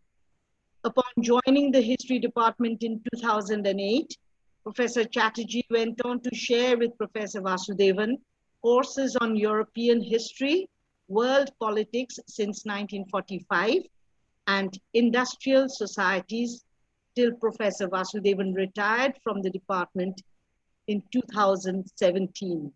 upon joining the history department in 2008, Professor Chatterjee went on to share with Professor Vasudevan courses on European history, world politics since 1945, and industrial societies till Professor Vasudevan retired from the department in 2017.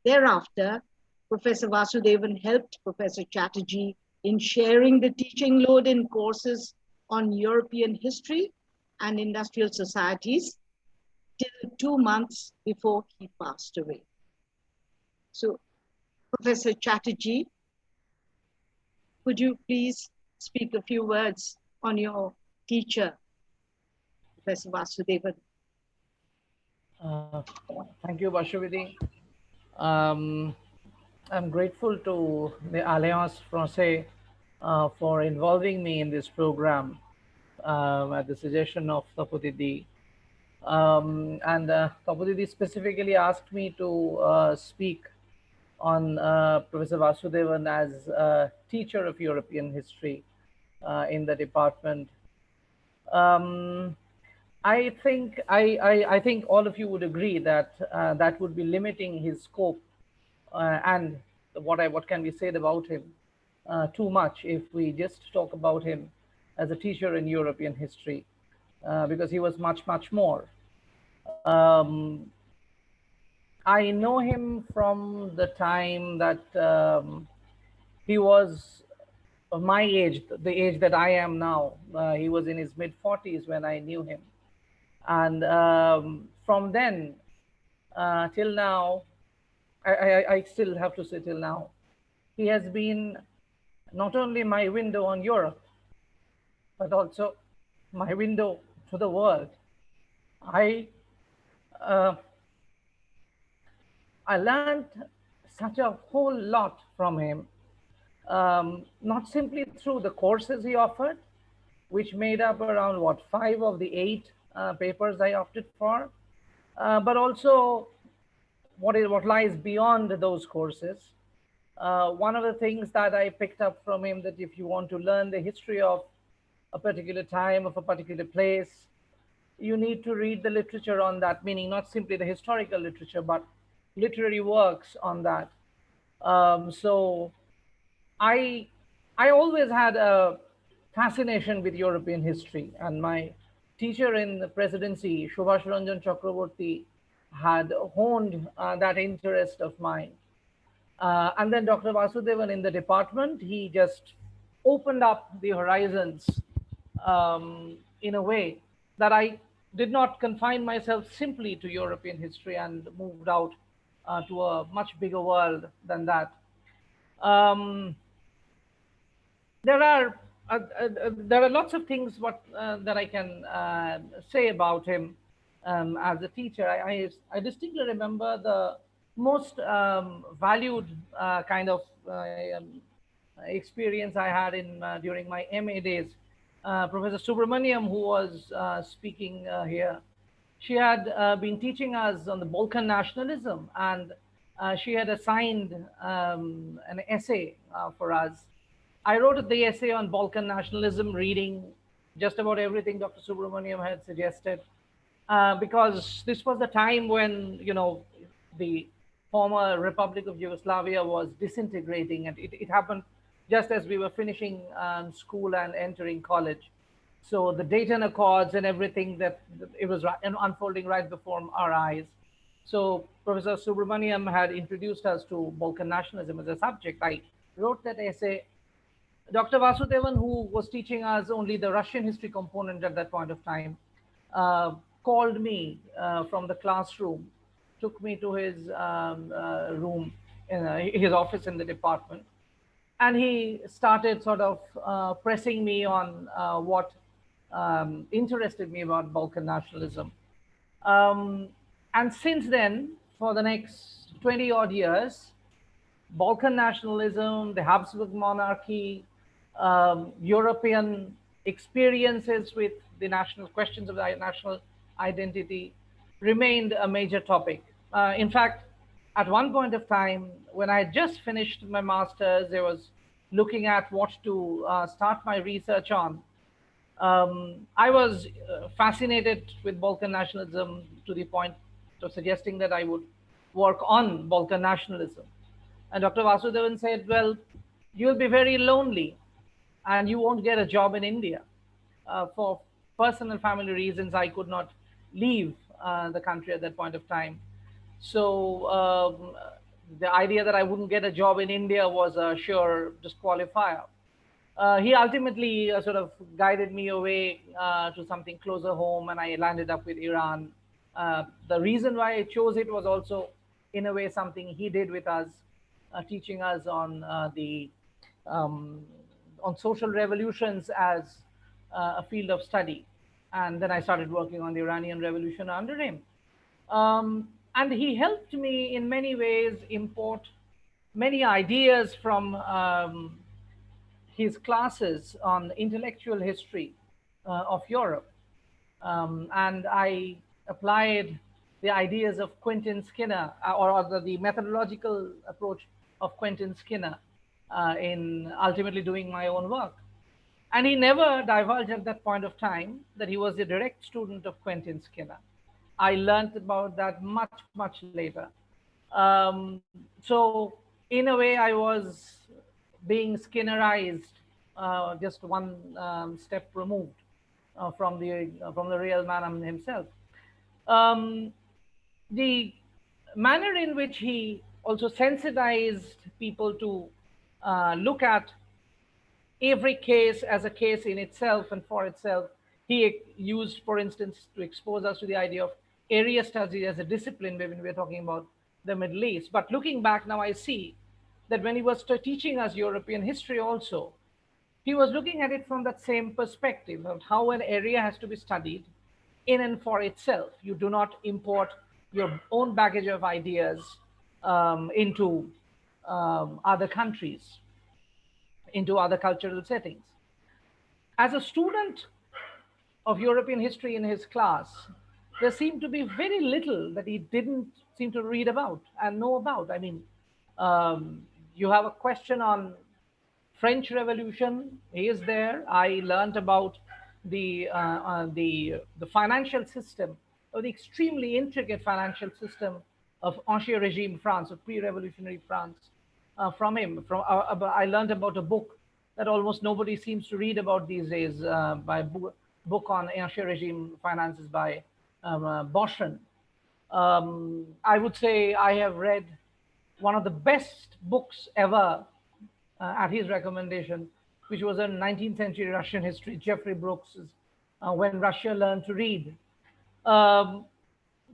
Thereafter, Professor Vasudevan helped Professor Chatterjee in sharing the teaching load in courses on European history and industrial societies till 2 months before he passed away. So, Professor Chatterjee, could you please speak a few words on your teacher, Professor Vasudevan? Thank you, Bashwati. I'm grateful to the Alliance Francaise for involving me in this program at the suggestion of Tapati. Tapati specifically asked me to speak on Professor Vasudevan as a teacher of European history in the department. I think all of you would agree that that would be limiting his scope and what can be said about him too much if we just talk about him as a teacher in European history, because he was much more. I know him from the time that he was of my age, the age that I am now. He was in his mid-40s when I knew him. And from then till now, I still have to say till now, he has been not only my window on Europe, but also my window to the world. I learned such a whole lot from him, not simply through the courses he offered, which made up around 5 of the 8 papers I opted for, but also what lies beyond those courses. One of the things that I picked up from him, that if you want to learn the history of a particular time, of a particular place, you need to read the literature on that, meaning not simply the historical literature, but literary works on that. So I always had a fascination with European history, and my teacher in the presidency, Sudeshna Chakrabarty, had honed that interest of mine. And then Dr. Vasudevan in the department, he just opened up the horizons in a way that I did not confine myself simply to European history and moved out to a much bigger world than that. There are lots of things that I can say about him as a teacher. I distinctly remember the most valued kind of experience I had in during my MA days. Professor Subramanian, who was speaking here, she had been teaching us on the Balkan nationalism, and she had assigned an essay for us. I wrote the essay on Balkan nationalism, reading just about everything Dr. Subramanian had suggested, because this was the time when, you know, the former Republic of Yugoslavia was disintegrating, and it happened just as we were finishing school and entering college. So the Dayton Accords and everything, that it was unfolding right before our eyes. So Professor Subramanian had introduced us to Balkan nationalism as a subject. I wrote that essay. Dr. Vasudevan, who was teaching us only the Russian history component at that point of time, called me from the classroom took me to his room, in his office in the department. And he started sort of pressing me on what interested me about Balkan nationalism. And since then, for the next 20 odd years, Balkan nationalism, the Habsburg monarchy, European experiences with the national questions of the national identity remained a major topic. In fact, at one point of time, when I had just finished my master's, I was looking at what to start my research on. I was fascinated with Balkan nationalism to the point of suggesting that I would work on Balkan nationalism. And Dr. Vasudevan said, well, you'll be very lonely and you won't get a job in India. For personal family reasons, I could not leave the country at that point of time. So the idea that I wouldn't get a job in India was a sure disqualifier. He ultimately sort of guided me away to something closer home, and I landed up with Iran. The reason why I chose it was also, in a way, something he did with us, teaching us on social revolutions as a field of study. And then I started working on the Iranian Revolution under him. And he helped me in many ways import many ideas from his classes on intellectual history of Europe. And I applied the ideas of Quentin Skinner, or the methodological approach of Quentin Skinner in ultimately doing my own work. And he never divulged at that point of time that he was a direct student of Quentin Skinner. I learned about that much, much later. So in a way, I was being Skinnerized, just one step removed from the real man himself. The manner in which he also sensitized people to look at every case as a case in itself and for itself. He used, for instance, to expose us to the idea of area study as a discipline when we're talking about the Middle East. But looking back now, I see that when he was teaching us European history also, he was looking at it from that same perspective of how an area has to be studied in and for itself. You do not import your own baggage of ideas into other countries, into other cultural settings. As a student of European history in his class, there seemed to be very little that he didn't seem to read about and know about. I mean, you have a question on French Revolution, he is there. I learned about the financial system, or the extremely intricate financial system of Ancien Regime France, of pre-revolutionary France, from him. I learned about a book that almost nobody seems to read about these days, by book on Ancien Regime finances by Boschen. I would say I have read one of the best books ever at his recommendation, which was a 19th century Russian history, Jeffrey Brooks's When Russia Learned to Read.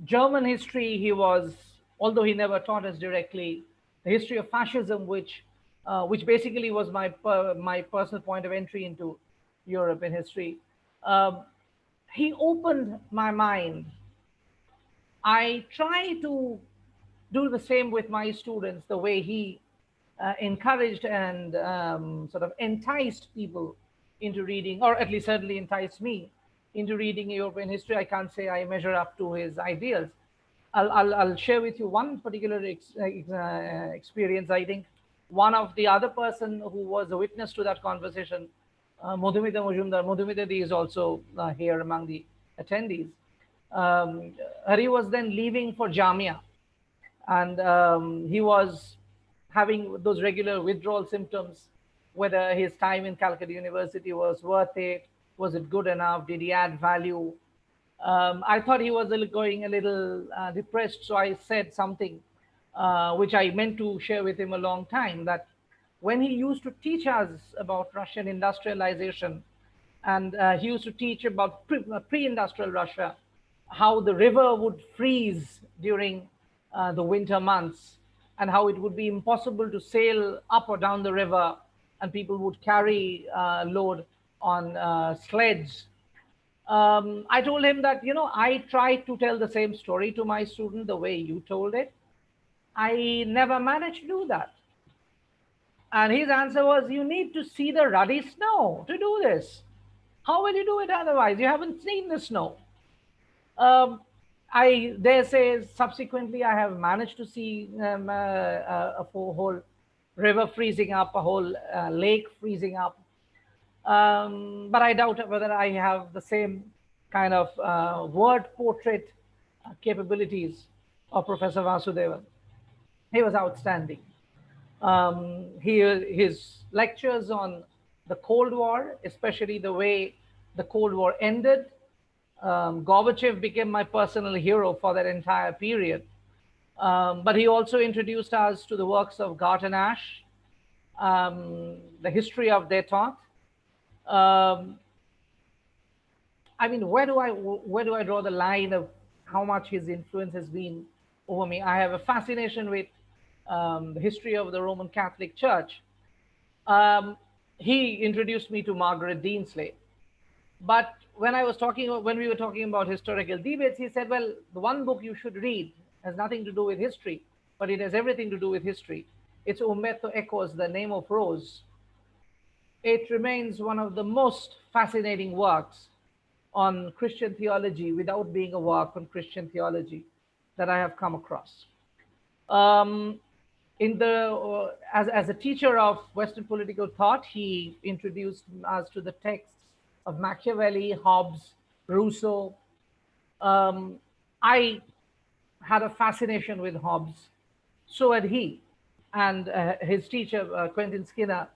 German history, he was, although he never taught us directly, the history of fascism, which basically was my personal point of entry into European history. He opened my mind. I try to do the same with my students, the way he encouraged and sort of enticed people into reading, or at least certainly enticed me into reading European history. I can't say I measure up to his ideals. I'll share with you one particular experience. I think one of the other person who was a witness to that conversation, Madhumita Majumdar. Madhumita is also here among the attendees. Hari was then leaving for Jamia, and he was having those regular withdrawal symptoms, whether his time in Calcutta University was worth it, was it good enough, did he add value? I thought he was going a little depressed, so I said something which I meant to share with him a long time, that when he used to teach us about Russian industrialization, and he used to teach about pre-industrial Russia, how the river would freeze during the winter months, and how it would be impossible to sail up or down the river, and people would carry load on sleds. I told him that, I tried to tell the same story to my student the way you told it. I never managed to do that. And his answer was, you need to see the ruddy snow to do this. How will you do it otherwise? You haven't seen the snow. I dare say subsequently I have managed to see a whole river freezing up, a whole lake freezing up. But I doubt whether I have the same kind of word portrait capabilities of Professor Vasudevan. He was outstanding. His lectures on the Cold War, especially the way the Cold War ended. Gorbachev became my personal hero for that entire period. But he also introduced us to the works of Garth and Ash, the history of their thought. I mean, where do I draw the line of how much his influence has been over me? I have a fascination with the history of the Roman Catholic Church. He introduced me to Margaret Deansley. But when we were talking about historical debates, he said, well, the one book you should read has nothing to do with history, but it has everything to do with history. It's Umberto Eco's The Name of Rose. It remains one of the most fascinating works on Christian theology without being a work on Christian theology that I have come across. As a teacher of Western political thought, he introduced us to the texts of Machiavelli, Hobbes, Rousseau. I had a fascination with Hobbes. So had he. And his teacher, Quentin Skinner,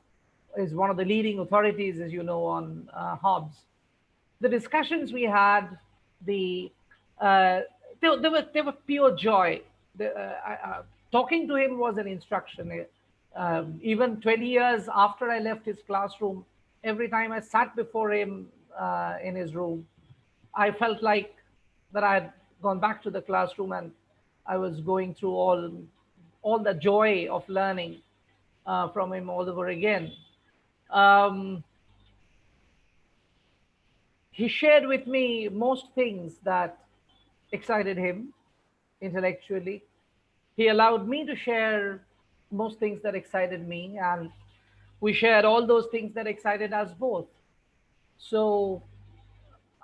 is one of the leading authorities, as you know, on Hobbes. The discussions we had, they were pure joy. Talking to him was an instruction. Even 20 years after I left his classroom, every time I sat before him in his room, I felt like that I had gone back to the classroom and I was going through all the joy of learning from him all over again. He shared with me most things that excited him intellectually. He allowed me to share most things that excited me, and we shared all those things that excited us both. So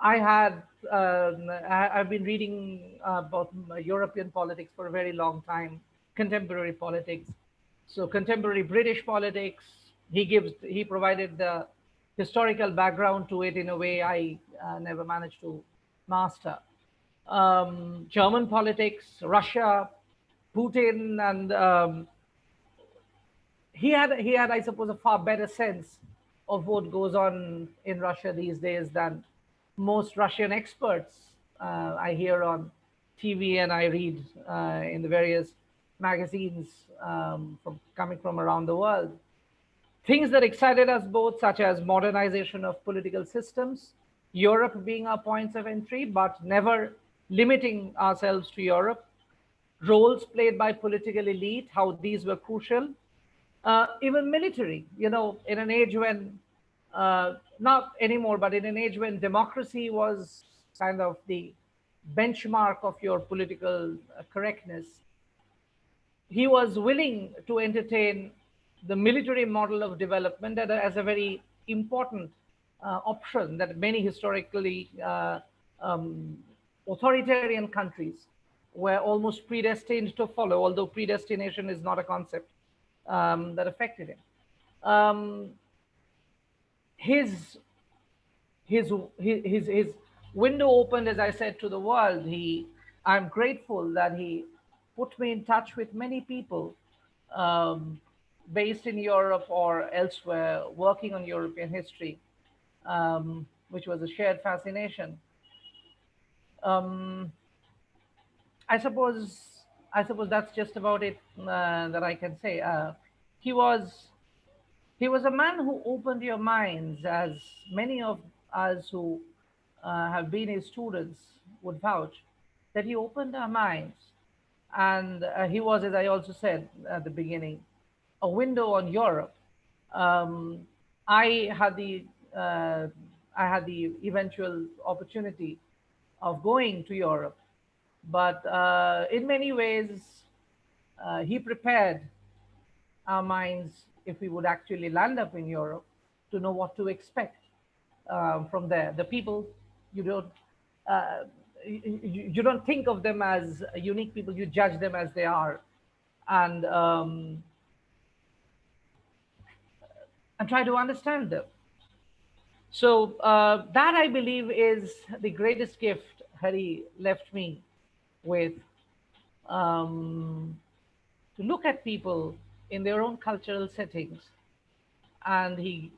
I've been reading about European politics for a very long time, contemporary politics. So contemporary British politics, he provided the historical background to it in a way I never managed to master. German politics, Russia, Putin, and he had, I suppose, a far better sense of what goes on in Russia these days than most Russian experts I hear on TV and I read in the various magazines coming from around the world. Things that excited us both, such as modernization of political systems, Europe being our points of entry, but never limiting ourselves to Europe, roles played by political elite, how these were crucial, even military, in an age when, not anymore, but in an age when democracy was kind of the benchmark of your political correctness, he was willing to entertain the military model of development as a very important option that many historically authoritarian countries were almost predestined to follow, although predestination is not a concept that affected him. His window opened, as I said, to the world. I'm grateful that he put me in touch with many people based in Europe or elsewhere, working on European history, which was a shared fascination. I suppose that's just about it that I can say. He was a man who opened your minds, as many of us who have been his students would vouch, that he opened our minds And he was, as I also said at the beginning, a window on Europe. I had the eventual opportunity of going to Europe, but in many ways, he prepared our minds, if we would actually land up in Europe, to know what to expect from there. The people, you don't you don't think of them as unique people, you judge them as they are, and try to understand them. So that, I believe, is the greatest gift Hari left me with, to look at people in their own cultural settings, and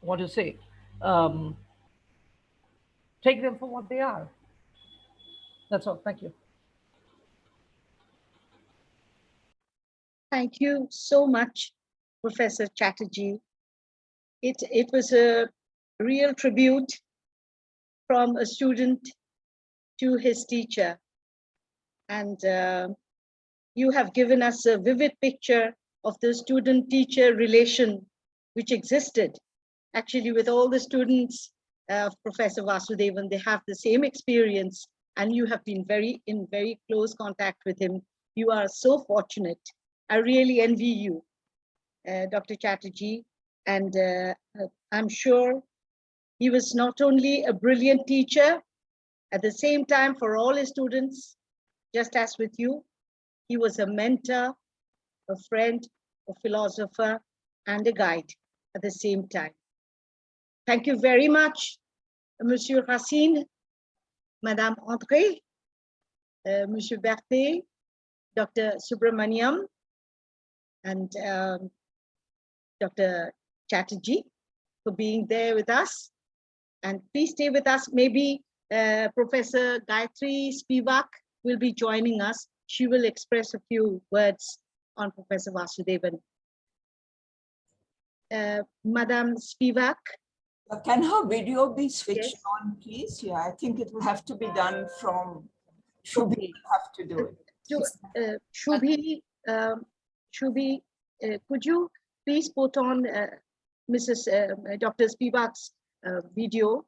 what to say, take them for what they are. That's all. Thank you. Thank you so much, Professor Chatterjee. It was a real tribute from a student to his teacher. And you have given us a vivid picture of the student-teacher relation which existed. Actually, with all the students of Professor Vasudevan, they have the same experience, and you have been in very close contact with him. You are so fortunate. I really envy you, Dr. Chatterjee. And I'm sure he was not only a brilliant teacher, at the same time for all his students, just as with you, he was a mentor, a friend, a philosopher, and a guide at the same time. Thank you very much, Monsieur Racine, Madame Andre, Monsieur Bethet, Dr. Subramanian, and Dr. Chatterjee for being there with us. And please stay with us. Maybe Professor Gayatri Spivak will be joining us. She will express a few words on Professor Vasudevan. Madam Spivak. Can her video be switched Yes. on, please? Yeah, I think it will have to be done from Shubhi. Have to do it. Shubhi, could you please put on Dr. Spivak's video?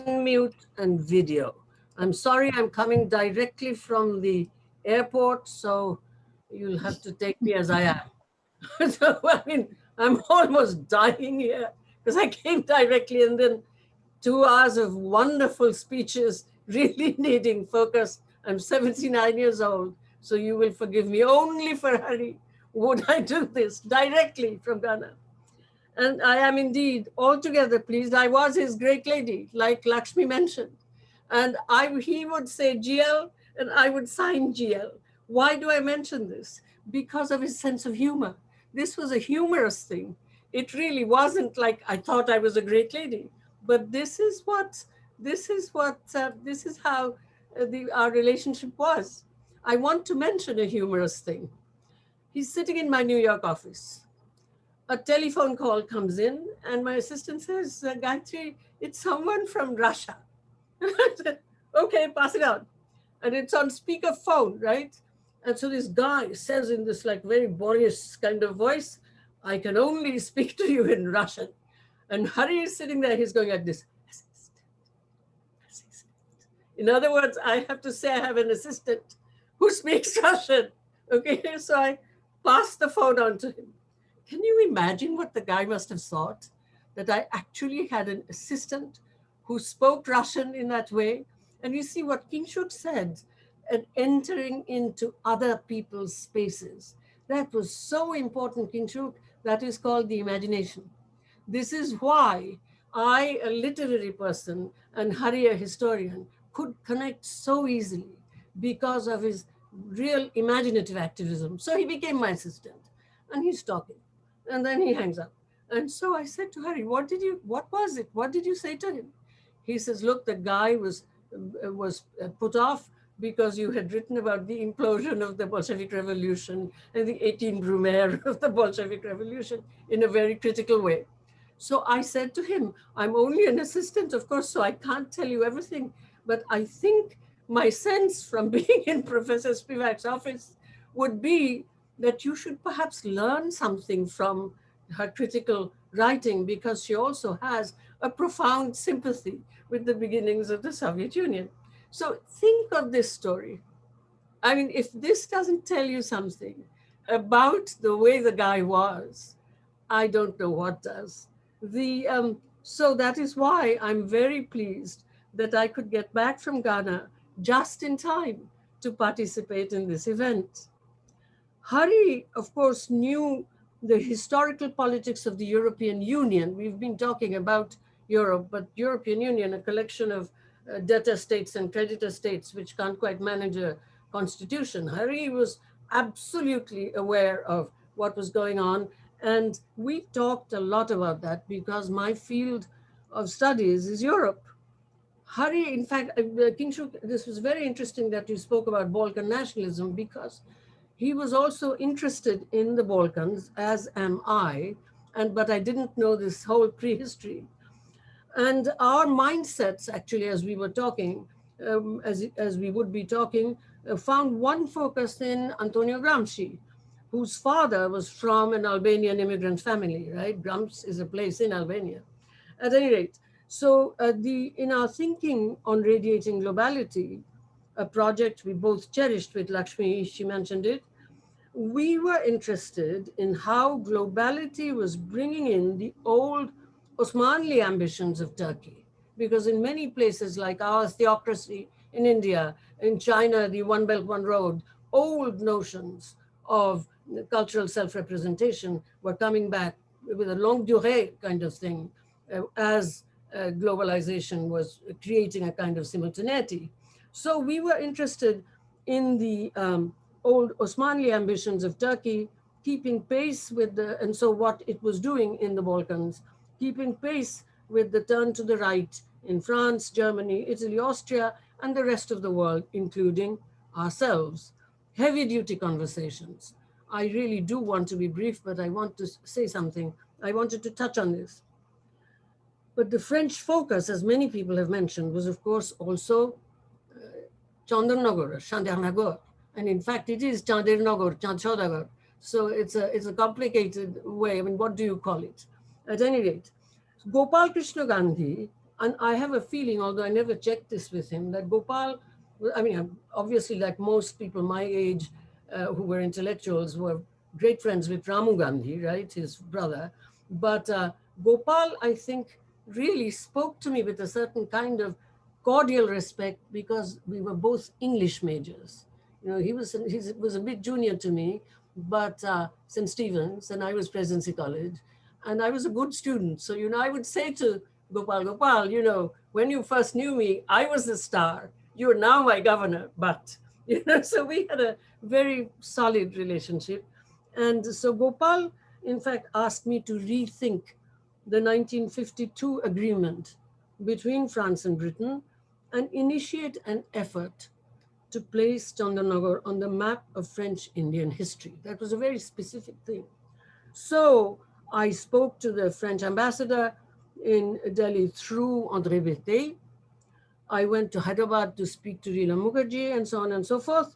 Mute and video. I'm sorry, I'm coming directly from the airport, so you'll have to take me as I am. So, I mean, I'm almost dying here because I came directly, and then 2 hours of wonderful speeches, really needing focus. I'm 79 years old, so you will forgive me. Only for Hari would I do this directly from Ghana. And I am indeed altogether pleased. I was his great lady, like Lakshmi mentioned. And he would say GL, and I would sign GL. Why do I mention this? Because of his sense of humor. This was a humorous thing. It really wasn't like I thought I was a great lady, but this is how our relationship was. I want to mention a humorous thing. He's sitting in my New York office. A telephone call comes in, and my assistant says, Gayatri, it's someone from Russia. And I said, okay, pass it on. And it's on speakerphone, right? And so this guy says in this like very boorish kind of voice, I can only speak to you in Russian. And Hari is sitting there, he's going like this. In other words, I have to say I have an assistant who speaks Russian. Okay, so I passed the phone on to him. Can you imagine what the guy must have thought? That I actually had an assistant who spoke Russian in that way. And you see what Kingshuk said, and entering into other people's spaces. That was so important, Kingshuk. That is called the imagination. This is why I, a literary person, and Hari, a historian, could connect so easily because of his real imaginative activism. So he became my assistant, and he's talking. And then he hangs up. And so I said to Hari, what was it? What did you say to him? He says, look, the guy was put off because you had written about the implosion of the Bolshevik Revolution and the 18 Brumaire of the Bolshevik Revolution in a very critical way. So I said to him, I'm only an assistant, of course, so I can't tell you everything. But I think my sense from being in Professor Spivak's office would be that you should perhaps learn something from her critical writing, because she also has a profound sympathy with the beginnings of the Soviet Union. So think of this story. I mean, if this doesn't tell you something about the way the guy was, I don't know what does. So that is why I'm very pleased that I could get back from Ghana just in time to participate in this event. Hari, of course, knew the historical politics of the European Union. We've been talking about Europe, but European Union, a collection of debtor states and creditor states which can't quite manage a constitution. Hari was absolutely aware of what was going on. And we talked a lot about that because my field of studies is Europe. Hari, in fact, Kingshuk, this was very interesting that you spoke about Balkan nationalism, because he was also interested in the Balkans, as am I, but I didn't know this whole prehistory. And our mindsets, actually, as we were talking, as we would be talking, found one focus in Antonio Gramsci, whose father was from an Albanian immigrant family, right? Grams is a place in Albania. At any rate, so in our thinking on radiating globality, a project we both cherished with Lakshmi, she mentioned it, we were interested in how globality was bringing in the old Osmanli ambitions of Turkey. Because in many places like our theocracy in India, in China, the One Belt, One Road, old notions of cultural self-representation were coming back with a longue durée kind of thing, as globalization was creating a kind of simultaneity. So we were interested in the old Osmanli ambitions of Turkey, keeping pace with and so what it was doing in the Balkans, keeping pace with the turn to the right in France, Germany, Italy, Austria, and the rest of the world, including ourselves. Heavy duty conversations. I really do want to be brief, but I want to say something. I wanted to touch on this. But the French focus, as many people have mentioned, was of course also Chandernagor. And in fact, it is Chandernagor, Chandernagor. So it's a complicated way. I mean, what do you call it? At any rate, Gopal Krishna Gandhi, and I have a feeling, although I never checked this with him, that Gopal, I mean, obviously like most people my age who were intellectuals were great friends with Ramu Gandhi, right, his brother. But Gopal, I think, really spoke to me with a certain kind of cordial respect because we were both English majors. You know, he was a bit junior to me, but St. Stephen's, and I was Presidency College, and I was a good student. So, you know, I would say to Gopal, you know, when you first knew me, I was the star. You are now my governor, but, you know, so we had a very solid relationship. And so Gopal, in fact, asked me to rethink the 1952 agreement between France and Britain and initiate an effort to place Chandernagor on the map of French Indian history. That was a very specific thing. So I spoke to the French ambassador in Delhi through Andre Bethet. I went to Hyderabad to speak to Rila Mukherjee and so on and so forth.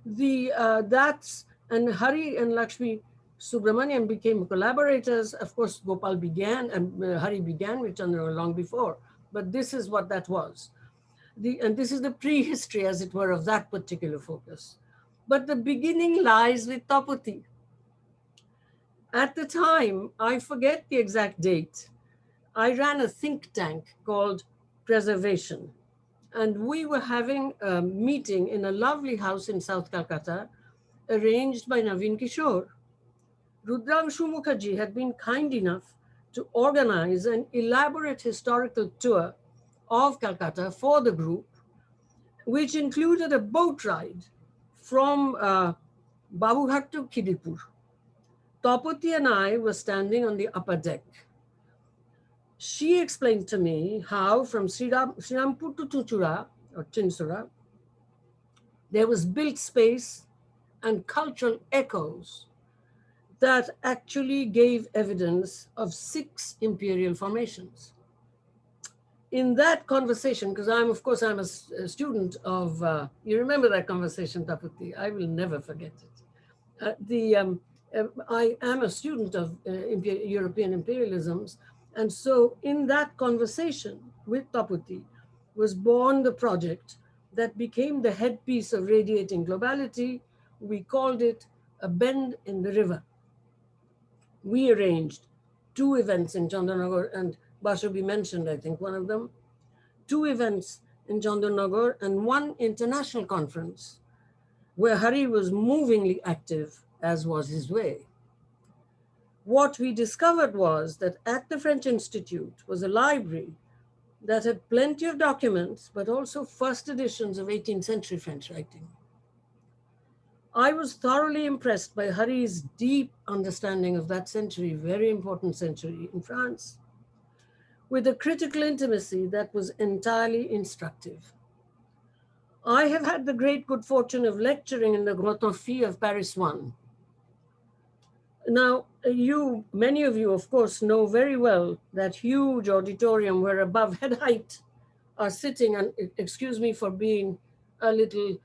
And Hari and Lakshmi Subramanian became collaborators. Of course, Gopal began and Hari began with Chandra long before, but this is what that was. And this is the prehistory, as it were, of that particular focus. But the beginning lies with Tapati. At the time, I forget the exact date, I ran a think tank called Preservation. And we were having a meeting in a lovely house in South Calcutta, arranged by Naveen Kishore. Rudrangshu Mukherjee had been kind enough to organize an elaborate historical tour of Calcutta for the group, which included a boat ride from Babughat to Khidipur. Tapati and I were standing on the upper deck. She explained to me how from Srirampur to Chuchura, or Chinsura, there was built space and cultural echoes that actually gave evidence of 6 imperial formations. In that conversation, because of course, I'm a student of, you remember that conversation, Tapati, I will never forget it. I am a student of European imperialisms. And so in that conversation with Tapati was born the project that became the headpiece of Radiating Globality. We called it A Bend in the River. We arranged 2 events in Chandanagar, and Bashabi mentioned, I think, one of them. 2 events in Chandanagar and 1 international conference where Hari was movingly active, as was his way. What we discovered was that at the French Institute was a library that had plenty of documents, but also first editions of 18th century French writing. I was thoroughly impressed by Hari's deep understanding of that century, very important century in France, with a critical intimacy that was entirely instructive. I have had the great good fortune of lecturing in the Grand Amphi of Paris 1. Now, many of you, of course, know very well that huge auditorium where above head height are sitting, and excuse me for being a little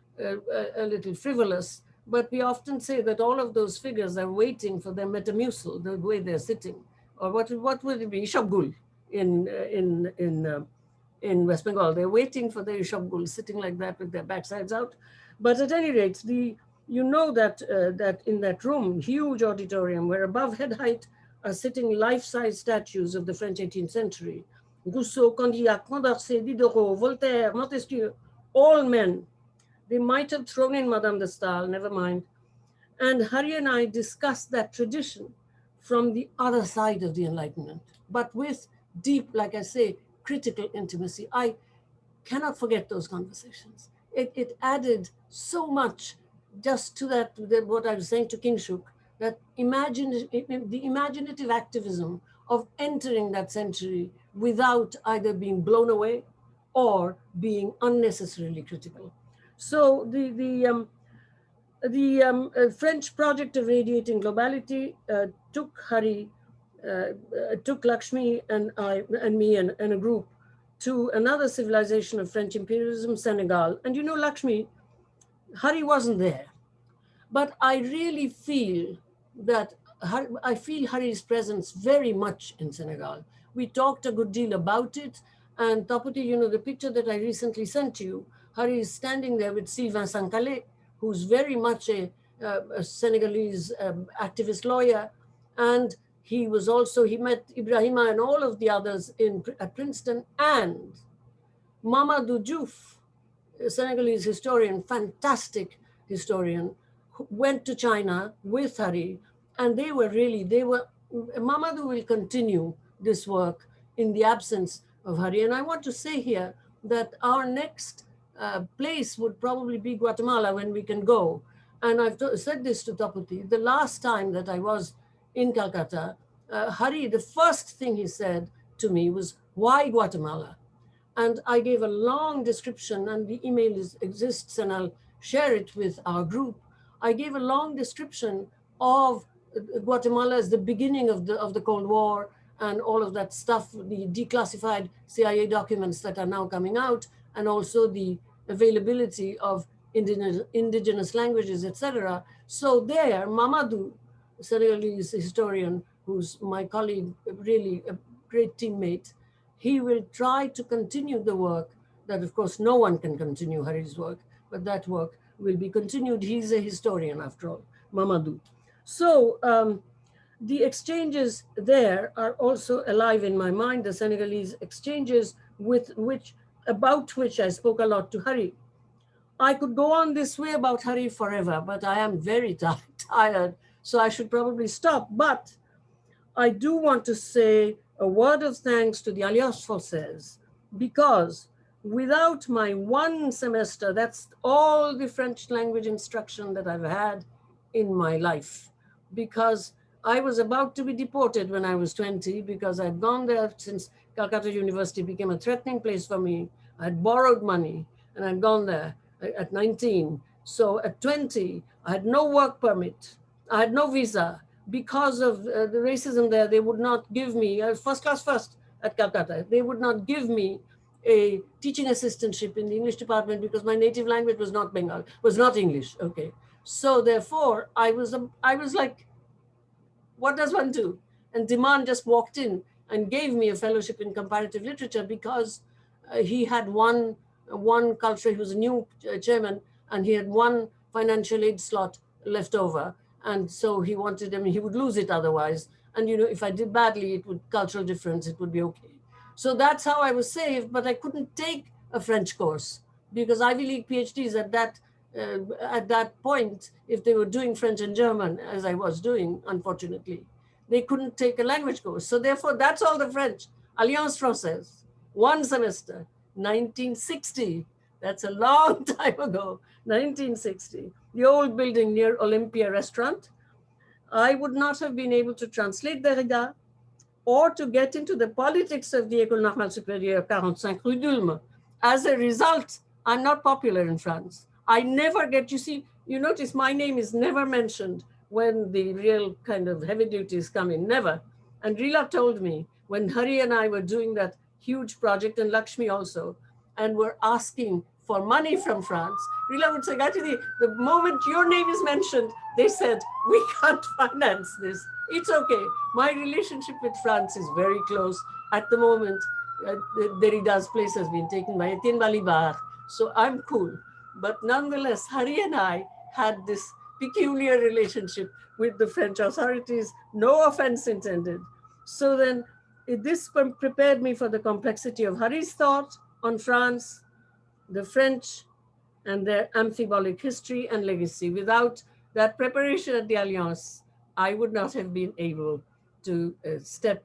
frivolous, but we often say that all of those figures are waiting for their metamucil, the way they're sitting, or what would it be, Ishabgul in West Bengal. They're waiting for the Ishabgul, sitting like that with their backsides out. But at any rate, you know that in that room, huge auditorium, where above head height are sitting life-size statues of the French 18th century. Rousseau, Condillac, Condorcet, Diderot, Voltaire, Montesquieu, all men. They might have thrown in Madame de Staël, never mind. And Hari and I discussed that tradition from the other side of the Enlightenment, but with deep, like I say, critical intimacy. I cannot forget those conversations. It added so much just to that what I was saying to Kingshuk, that the imaginative activism of entering that century without either being blown away or being unnecessarily critical. So the French project of Radiating Globality took Hari, took Lakshmi and me and a group to another civilization of French imperialism, Senegal. And you know, Lakshmi, Hari wasn't there, but I really feel that I feel Hari's presence very much in Senegal. We talked a good deal about it, and Tapati, you know, the picture that I recently sent you, Hari is standing there with Sylvain Sankale, who's very much a Senegalese activist lawyer, and he met Ibrahima and all of the others at Princeton, and Mamadou Diouf, a Senegalese historian, fantastic historian, went to China with Hari, and Mamadou will continue this work in the absence of Hari. And I want to say here that our next place would probably be Guatemala when we can go. And I've said this to Tapati, the last time that I was in Calcutta, Hari, the first thing he said to me was, why Guatemala? And I gave a long description, and the email exists, and I'll share it with our group. I gave a long description of Guatemala as the beginning of the Cold War and all of that stuff, the declassified CIA documents that are now coming out, and also the availability of indigenous languages, etc. So there, Mamadou, Senegalese historian, who's my colleague, really a great teammate, he will try to continue the work that, of course, no one can continue Hari's work, but that work will be continued. He's a historian, after all, Mamadou. So the exchanges there are also alive in my mind, the Senegalese exchanges about which I spoke a lot to Hari. I could go on this way about Hari forever, but I am very tired, so I should probably stop. But I do want to say a word of thanks to the Alliance Francaise, because without my 1 semester, that's all the French language instruction that I've had in my life, because I was about to be deported when I was 20, because I'd gone there since Calcutta University became a threatening place for me. I'd borrowed money and I'd gone there at 19. So at 20, I had no work permit. I had no visa. because of the racism there, they would not give me, first class first at Kolkata, they would not give me a teaching assistantship in the English department because my native language was not Bengali, was not English, okay. So therefore, I was like, what does one do? And Diman just walked in and gave me a fellowship in comparative literature because he had one culture, he was a new chairman, and he had one financial aid slot left over. And so he wanted, I mean, he would lose it otherwise. And, you know, if I did badly, it would, cultural difference, it would be okay. So that's how I was saved, but I couldn't take a French course because Ivy League PhDs at that point, if they were doing French and German, as I was doing, unfortunately, they couldn't take a language course. So therefore, that's all the French. Alliance Francaise, one semester, 1960. That's a long time ago, 1960. The old building near Olympia restaurant. I would not have been able to translate Derrida or to get into the politics of the École Normale Supérieure 45 Rue d'Ulm. As a result, I'm not popular in France. I never get, you see, you notice my name is never mentioned when the real kind of heavy duties come in, never. And Rila told me when Hari and I were doing that huge project, and Lakshmi also, and were asking for money from France, Rila would say, Gayatri, the moment your name is mentioned, they said, we can't finance this. It's okay. My relationship with France is very close. At the moment, Derrida's place has been taken by Etienne Balibar. So I'm cool. But nonetheless, Hari and I had this peculiar relationship with the French authorities, no offense intended. So then this prepared me for the complexity of Hari's thought on France, the French, and their amphibolic history and legacy. Without that preparation at the Alliance, I would not have been able to step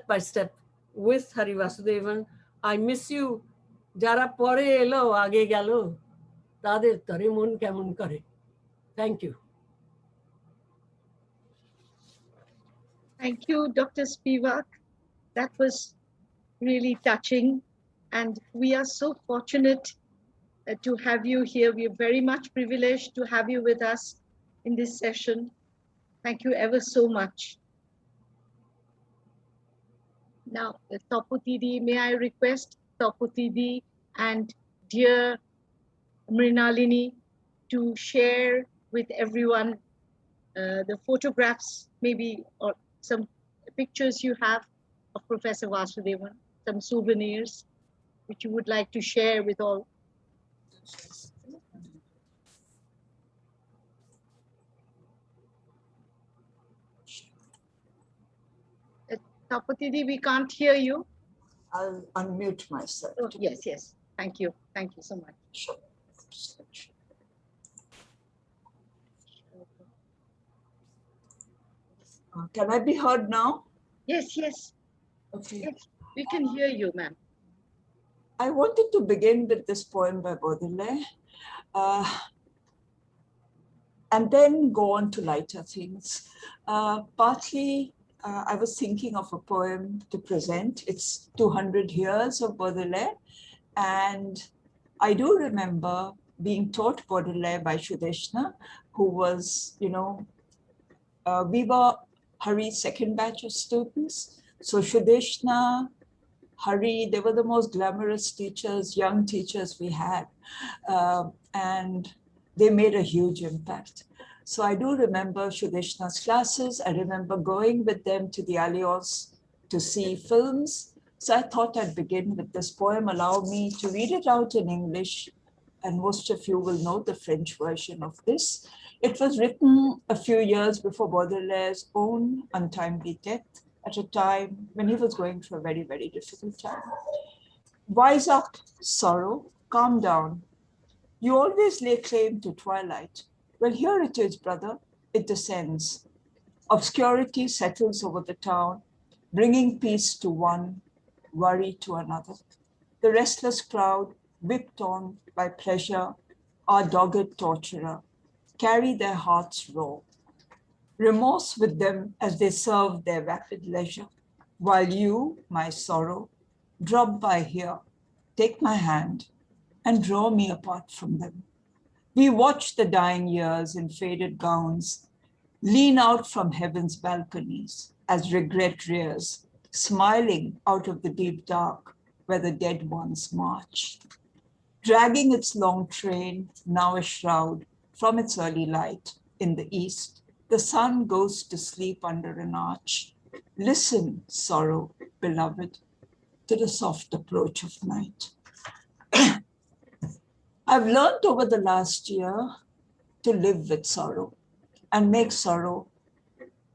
by step with Hari Vasudevan. I miss you. Jara pore elo age gelo, tader tare mon kemon kare. Thank you. Thank you, Dr. Spivak. That was really touching. And we are so fortunate to have you here. We are very much privileged to have you with us in this session. Thank you ever so much. Now, Tapati, may I request Tapati and dear Mrinalini to share with everyone the photographs, maybe, or some pictures you have of Professor Vasudevan, some souvenirs which you would like to share with all. Tapati, we can't hear you. I'll unmute myself. Oh, yes, yes. Thank you. Thank you so much. Sure. Can I be heard now? Yes, yes. Okay. Yes, we can hear you, ma'am. I wanted to begin with this poem by Baudelaire and then go on to lighter things. Partly, I was thinking of a poem to present. It's 200 years of Baudelaire. And I do remember being taught Baudelaire by Sudeshna, who was, you know, we were Hari's second batch of students. So Sudeshna, Hari, they were the most glamorous teachers, young teachers we had. And they made a huge impact. So I do remember Sudeshna's classes. I remember going with them to the Alliance to see films. So I thought I'd begin with this poem. Allow me to read it out in English. And most of you will know the French version of this. It was written a few years before Baudelaire's own untimely death, at a time when he was going through a very, very difficult time. Wise up, sorrow, calm down. You always lay claim to twilight. Well, here it is, brother, it descends. Obscurity settles over the town, bringing peace to one, worry to another. The restless crowd, whipped on by pleasure, our dogged torturer, carry their hearts raw. Remorse with them as they serve their vapid leisure, while you, my sorrow, drop by here, take my hand, and draw me apart from them. We watch the dying years in faded gowns, lean out from heaven's balconies as regret rears, smiling out of the deep dark where the dead ones march. Dragging its long train, now a shroud, from its early light in the east, the sun goes to sleep under an arch. Listen, sorrow, beloved, to the soft approach of night. I've learned over the last year to live with sorrow and make sorrow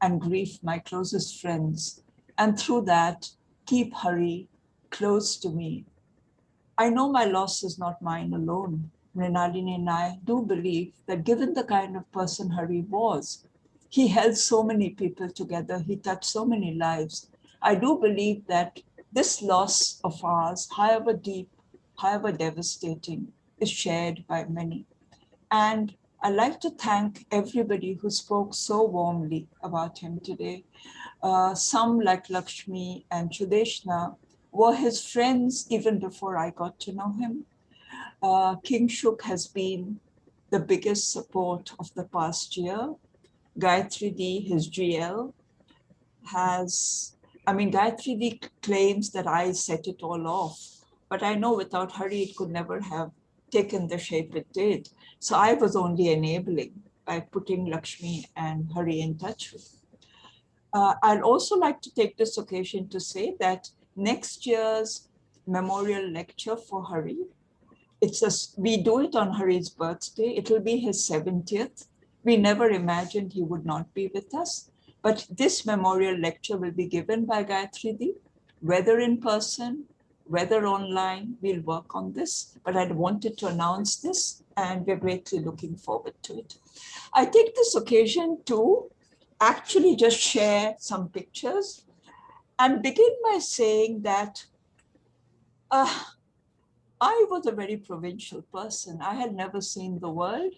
and grief my closest friends, and through that, keep Hari close to me. I know my loss is not mine alone. Mrinalini and I do believe that given the kind of person Hari was, he held so many people together, he touched so many lives. I do believe that this loss of ours, however deep, however devastating, is shared by many. And I'd like to thank everybody who spoke so warmly about him today. Some like Lakshmi and Sudeshna were his friends even before I got to know him. Kingshuk has been the biggest support of the past year. Gayatri, his GL, Gayatri claims that I set it all off, but I know without Hari, it could never have taken the shape it did. So I was only enabling by putting Lakshmi and Hari in touch with. I'd also like to take this occasion to say that next year's memorial lecture for Hari, we do it on Hari's birthday. It'll be his 70th. We never imagined he would not be with us, but this memorial lecture will be given by Gayatri, whether in person, whether online, we'll work on this, but I wanted to announce this and we're greatly looking forward to it. I take this occasion to actually just share some pictures and begin by saying that I was a very provincial person. I had never seen the world.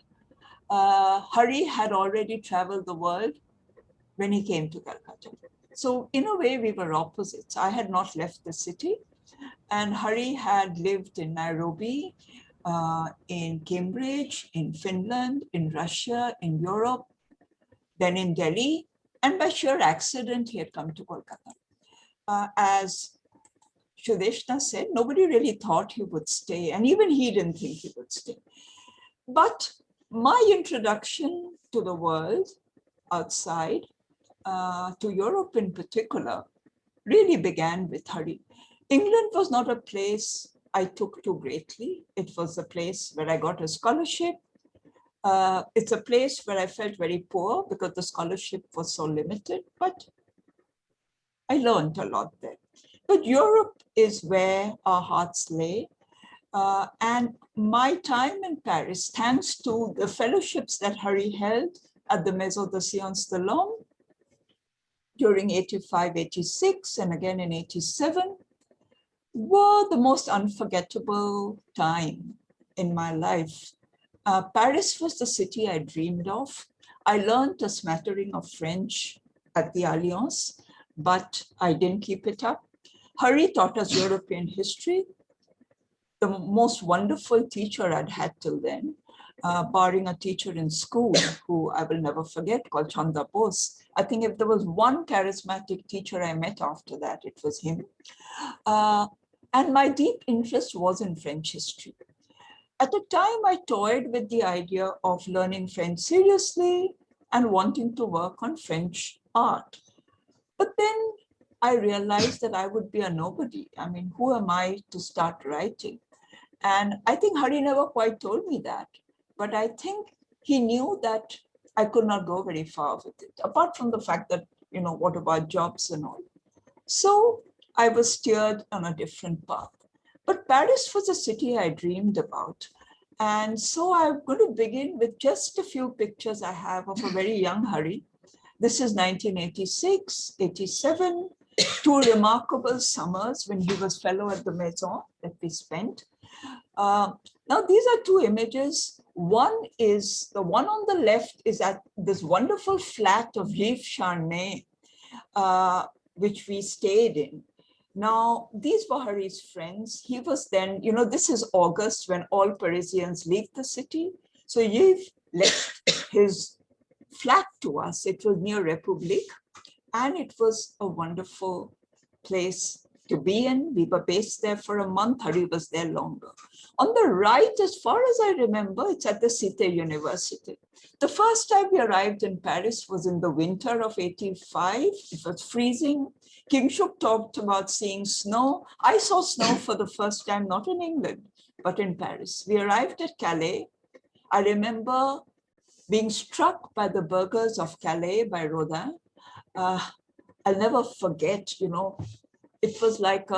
Hari had already traveled the world when he came to Kolkata. So in a way, we were opposites. I had not left the city, and Hari had lived in Nairobi, in Cambridge, in Finland, in Russia, in Europe, then in Delhi, and by sheer accident, he had come to Kolkata. As Sudeshna said, nobody really thought he would stay, and even he didn't think he would stay. But my introduction to the world outside, to Europe in particular, really began with Hari. England was not a place I took to greatly. It was a place where I got a scholarship. It's a place where I felt very poor because the scholarship was so limited, but I learned a lot there. But Europe is where our hearts lay. And my time in Paris, thanks to the fellowships that Hari held at the Maison de Sciences de l'Homme during 85, 86, and again in 87, were the most unforgettable time in my life. Paris was the city I dreamed of. I learned a smattering of French at the Alliance, but I didn't keep it up. Hari taught us European history, the most wonderful teacher I'd had till then, barring a teacher in school who I will never forget, called Chanda Bose. I think if there was one charismatic teacher I met after that, it was him. And my deep interest was in French history. At the time, I toyed with the idea of learning French seriously and wanting to work on French art. But then I realized that I would be a nobody. I mean, who am I to start writing? And I think Hari never quite told me that, but I think he knew that I could not go very far with it, apart from the fact that, what about jobs and all? So I was steered on a different path. But Paris was a city I dreamed about. And so I'm going to begin with just a few pictures I have of a very young Hari. This is 1986, 87, two remarkable summers when he was fellow at the Maison that we spent. Now, these are two images. One is, the one on the left is at this wonderful flat of Rive Charnay, which we stayed in. Now, these were Hari's friends. He was then, this is August when all Parisians leave the city. So Yves left his flat to us. It was near Republic, and it was a wonderful place to be in. We were based there for a month. Hari was there longer. On the right, as far as I remember, it's at the Cité University. The first time we arrived in Paris was in the winter of 85. It was freezing. Kingshuk talked about seeing snow. I saw snow for the first time, not in England, but in Paris. We arrived at Calais. I remember being struck by the burghers of Calais by Rodin. I'll never forget, you know, it was like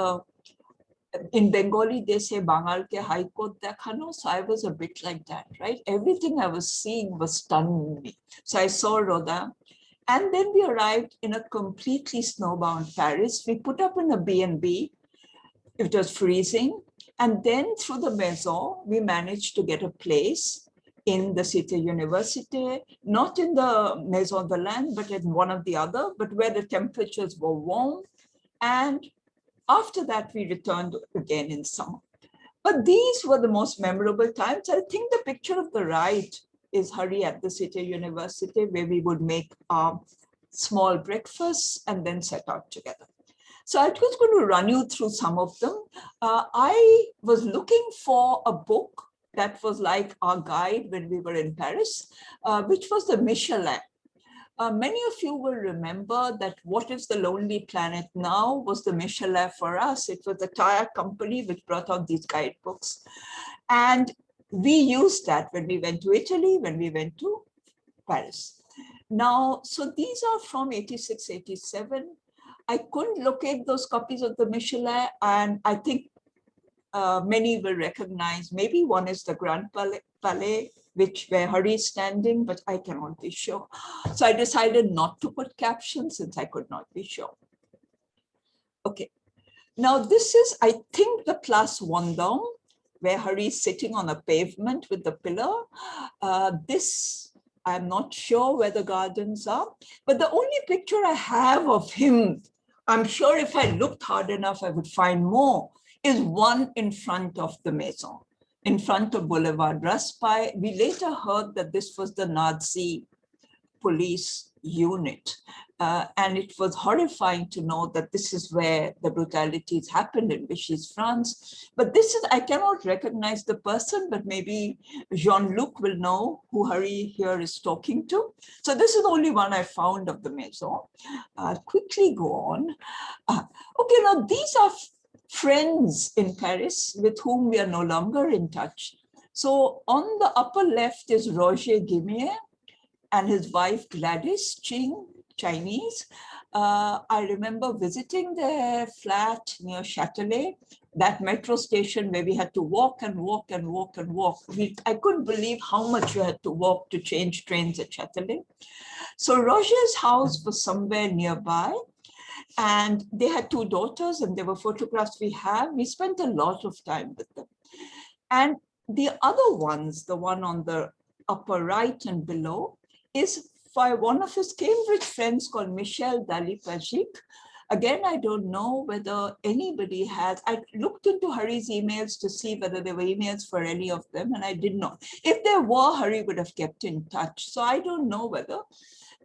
in Bengali, they say Bangal ke High Court dekhano. So I was a bit like that, right? Everything I was seeing was stunning me. So I saw Rodin. And then we arrived in a completely snowbound Paris. We put up in a B&B. It was freezing. And then through the Maison, we managed to get a place in the Cité Université, not in the Maison de l'Inde, but in one of the other, but where the temperatures were warm. And after that, we returned again in summer. But these were the most memorable times. I think the picture of the right is Hari at the Cité University, where we would make small breakfasts and then set out together. So I was going to run you through some of them. I was looking for a book that was like our guide when we were in Paris, which was the Michelin. Many of you will remember that What is the Lonely Planet Now was the Michelin for us. It was a tire company which brought out these guidebooks. And we used that when we went to Italy, when we went to Paris. Now, so these are from 86, 87. I couldn't locate those copies of the Michelin, and I think many will recognize, maybe one is the Grand Palais, where Hari is standing, but I cannot be sure. So I decided not to put captions since I could not be sure. Okay, now this is, I think, the Place Vendôme, where Hari is sitting on a pavement with the pillar. This, I'm not sure where the gardens are, but the only picture I have of him, I'm sure if I looked hard enough, I would find more, is one in front of the Maison, in front of Boulevard Raspail. We later heard that this was the Nazi police unit. And it was horrifying to know that this is where the brutalities happened in Vichy, France. But this is, I cannot recognize the person, but maybe Jean-Luc will know who Hari here is talking to. So this is the only one I found of the Maison. I'll quickly go on. Okay, now these are friends in Paris with whom we are no longer in touch. So on the upper left is Roger Guimier and his wife Gladys Ching, Chinese. I remember visiting their flat near Châtelet, that metro station where we had to walk and walk and walk and walk. I couldn't believe how much you had to walk to change trains at Châtelet. So Roger's house was somewhere nearby. And they had two daughters, and there were photographs we have. We spent a lot of time with them. And the other ones, the one on the upper right and below, is by one of his Cambridge friends called Michel Dalipagic. Again, I don't know whether anybody has. I looked into Hari's emails to see whether there were emails for any of them, and I did not. If there were, Hari would have kept in touch. So I don't know whether.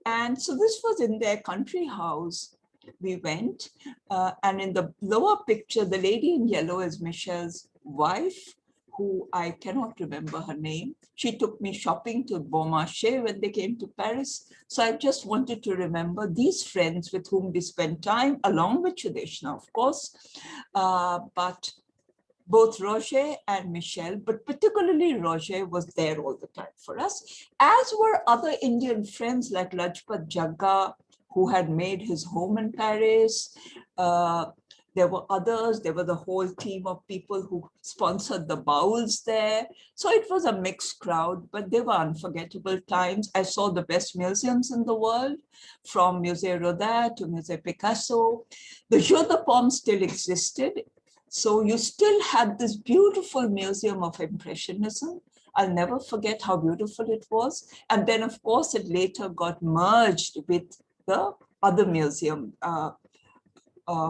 And so this was in their country house. We went, and in the lower picture, the lady in yellow is Michel's wife, who I cannot remember her name. She took me shopping to Bon Marché when they came to Paris. So I just wanted to remember these friends with whom we spent time, along with Sudeshna, of course, but both Roger and Michel, but particularly Roger was there all the time for us, as were other Indian friends like Lajpat Jagga, who had made his home in Paris. There were others. There were the whole team of people who sponsored the bowls there. So it was a mixed crowd, but they were unforgettable times. I saw the best museums in the world, from Musée Rodin to Musée Picasso. The Jeu de Paume still existed. So you still had this beautiful museum of Impressionism. I'll never forget how beautiful it was. And then, of course, it later got merged with the other museum,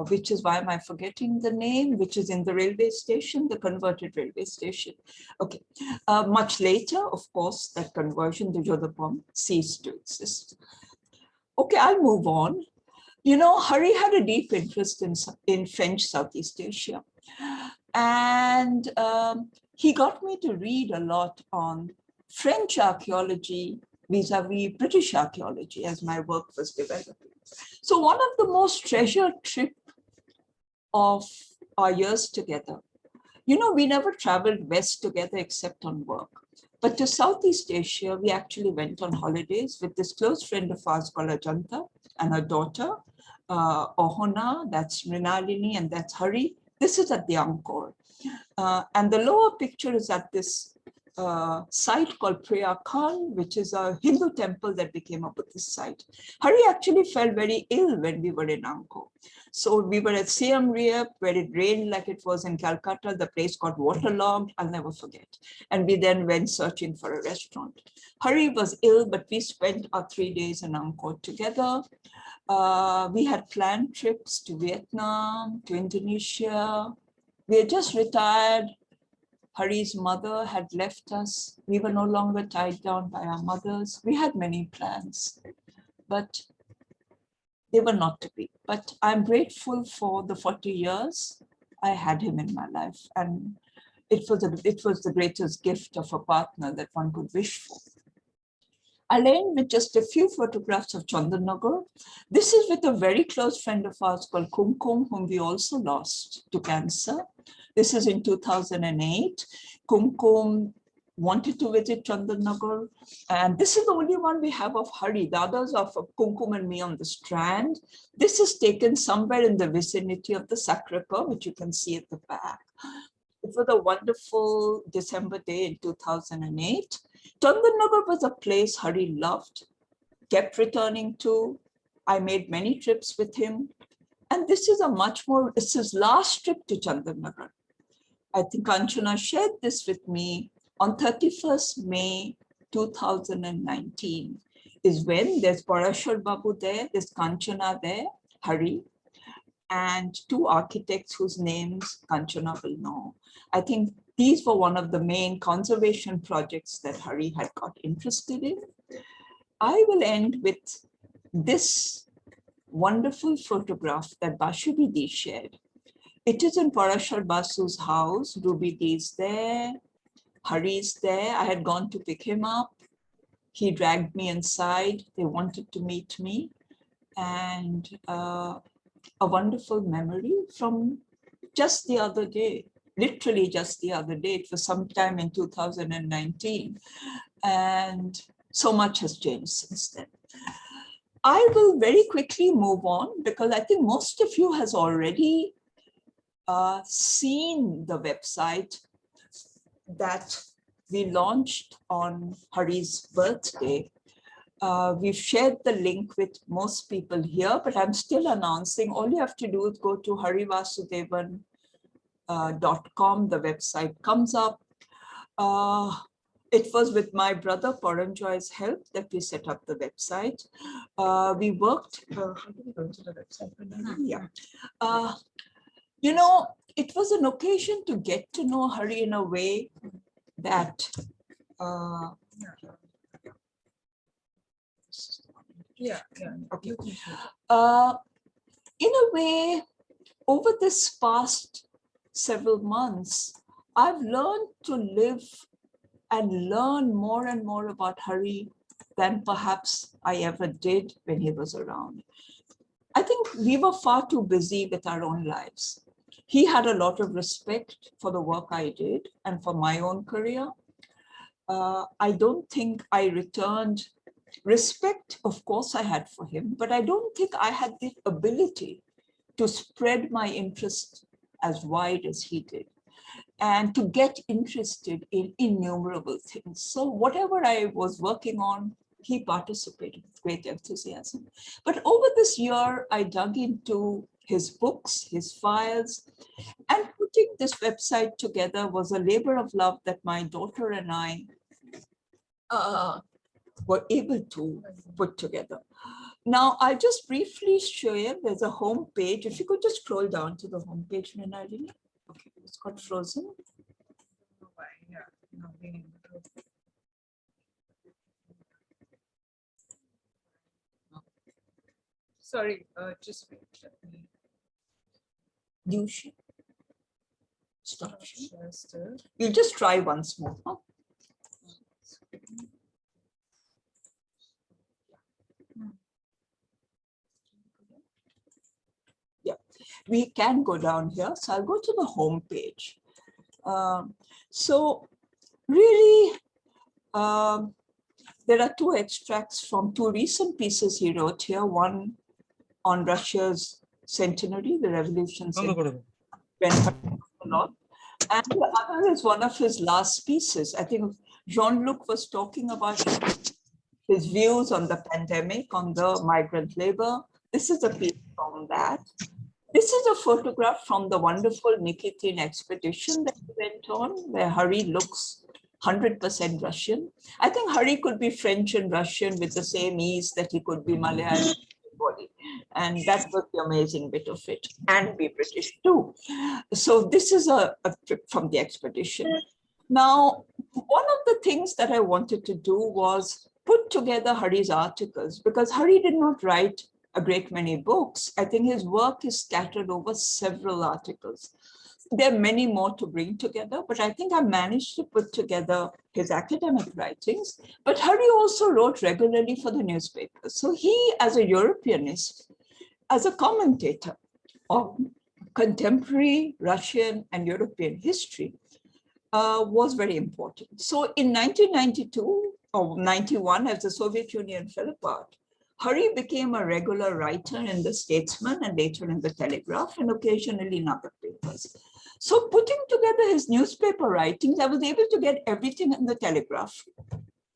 which is, why am I forgetting the name, which is in the railway station, the converted railway station. Okay, much later, of course, that conversion, the Jodhapur, ceased to exist. Okay, I'll move on. You know, Hari had a deep interest in French Southeast Asia. And he got me to read a lot on French archaeology vis-a-vis British archaeology as my work was developing. So one of the most treasured trips of our years together, you know, we never traveled west together except on work. But to Southeast Asia, we actually went on holidays with this close friend of ours called Ajanta and her daughter, Ohona, that's Mrinalini, and that's Hari. This is at the Angkor. And the lower picture is at this site called Preah Khan, which is a Hindu temple that became a Buddhist site. Hari actually felt very ill when we were in Angkor. So we were at Siem Reap, where it rained like it was in Calcutta. The place got waterlogged, I'll never forget. And we then went searching for a restaurant. Hari was ill, but we spent our 3 days in Angkor together. We had planned trips to Vietnam, to Indonesia. We had just retired. Hari's mother had left us. We were no longer tied down by our mothers. We had many plans, but they were not to be. But I'm grateful for the 40 years I had him in my life. And it was the greatest gift of a partner that one could wish for. I'll end with just a few photographs of Chandannagar. This is with a very close friend of ours called Kumkum, whom we also lost to cancer. This is in 2008. Kumkum wanted to visit Chandannagar, and this is the only one we have of Hari. The others are for Kumkum and me on the Strand. This is taken somewhere in the vicinity of the Sacré-Cœur, which you can see at the back. It was a wonderful December day in 2008. Chandannagar was a place Hari loved, kept returning to. I made many trips with him. And this is it's his last trip to Chandannagar. I think Kanchana shared this with me on 31st May 2019 is when there's Parashar Babu there, there's Kanchana there, Hari, and two architects whose names Kanchana will know. I think these were one of the main conservation projects that Hari had got interested in. I will end with this wonderful photograph that Bashubi Di shared. It is in Parashar Basu's house. Ruby Di is there, Hari is there. I had gone to pick him up. He dragged me inside. They wanted to meet me. And a wonderful memory from just the other day, literally just the other day. It was sometime in 2019. And so much has changed since then. I will very quickly move on because I think most of you has already seen the website that we launched on Hari's birthday. We've shared the link with most people here, but I'm still announcing. All you have to do is go to harivasudevan.com. The website comes up. It was with my brother Paranjoy's help that we set up the website. We worked, how do we go to the website? Yeah. You know, it was an occasion to get to know Hari in a way that okay. In a way, over this past several months, I've learned to live and learn more and more about Hari than perhaps I ever did when he was around. I think we were far too busy with our own lives. He had a lot of respect for the work I did and for my own career. I don't think I returned respect. Of course I had for him, but I don't think I had the ability to spread my interest as wide as he did and to get interested in innumerable things. So whatever I was working on, he participated with great enthusiasm. But over this year, I dug into his books, his files, and putting this website together was a labor of love that my daughter and I were able to put together. Now, I'll just briefly show you, there's a home page. If you could just scroll down to the home page, Mrinalini. Okay, it's got frozen. Sorry, just wait. You should stop. You'll just try once more. Huh? Yeah, we can go down here. So I'll go to the home page. So really, there are two extracts from two recent pieces he wrote here. One on Russia's centenary, the revolution centenary, a lot. And the other is one of his last pieces. I think Jean-Luc was talking about his views on the pandemic, on the migrant labor. This is a piece from that. This is a photograph from the wonderful Nikitin expedition that we went on, where Hari looks 100% Russian. I think Hari could be French and Russian with the same ease that he could be Malayalam. And that was the amazing bit of it, and be British too. So this is a trip from the expedition. Now, one of the things that I wanted to do was put together Hari's articles, because Hari did not write a great many books. I think his work is scattered over several articles. There are many more to bring together, but I think I managed to put together his academic writings. But Hari also wrote regularly for the newspapers. So he, as a Europeanist, as a commentator of contemporary Russian and European history, was very important. So in 1992 or 91, as the Soviet Union fell apart, Hari became a regular writer in the Statesman and later in the Telegraph and occasionally in other papers. So putting together his newspaper writings, I was able to get everything in the Telegraph,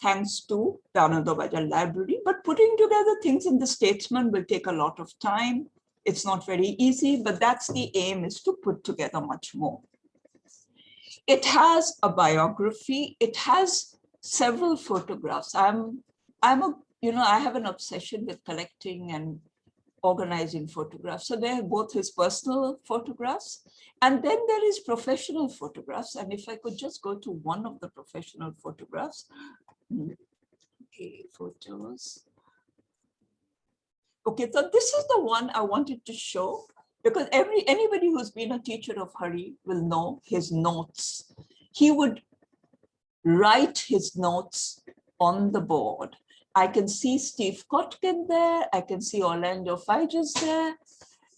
thanks to the Anandabhajan Library. But putting together things in the Statesman will take a lot of time. It's not very easy, but that's the aim, is to put together much more. It has a biography. It has several photographs. I have an obsession with collecting and organizing photographs. So there are both his personal photographs, and then there is professional photographs. And if I could just go to one of the professional photographs. Okay, photos. Okay, so this is the one I wanted to show, because anybody who's been a teacher of Hari will know his notes. He would write his notes on the board. I can see Steve Kotkin there. I can see Orlando Figes there.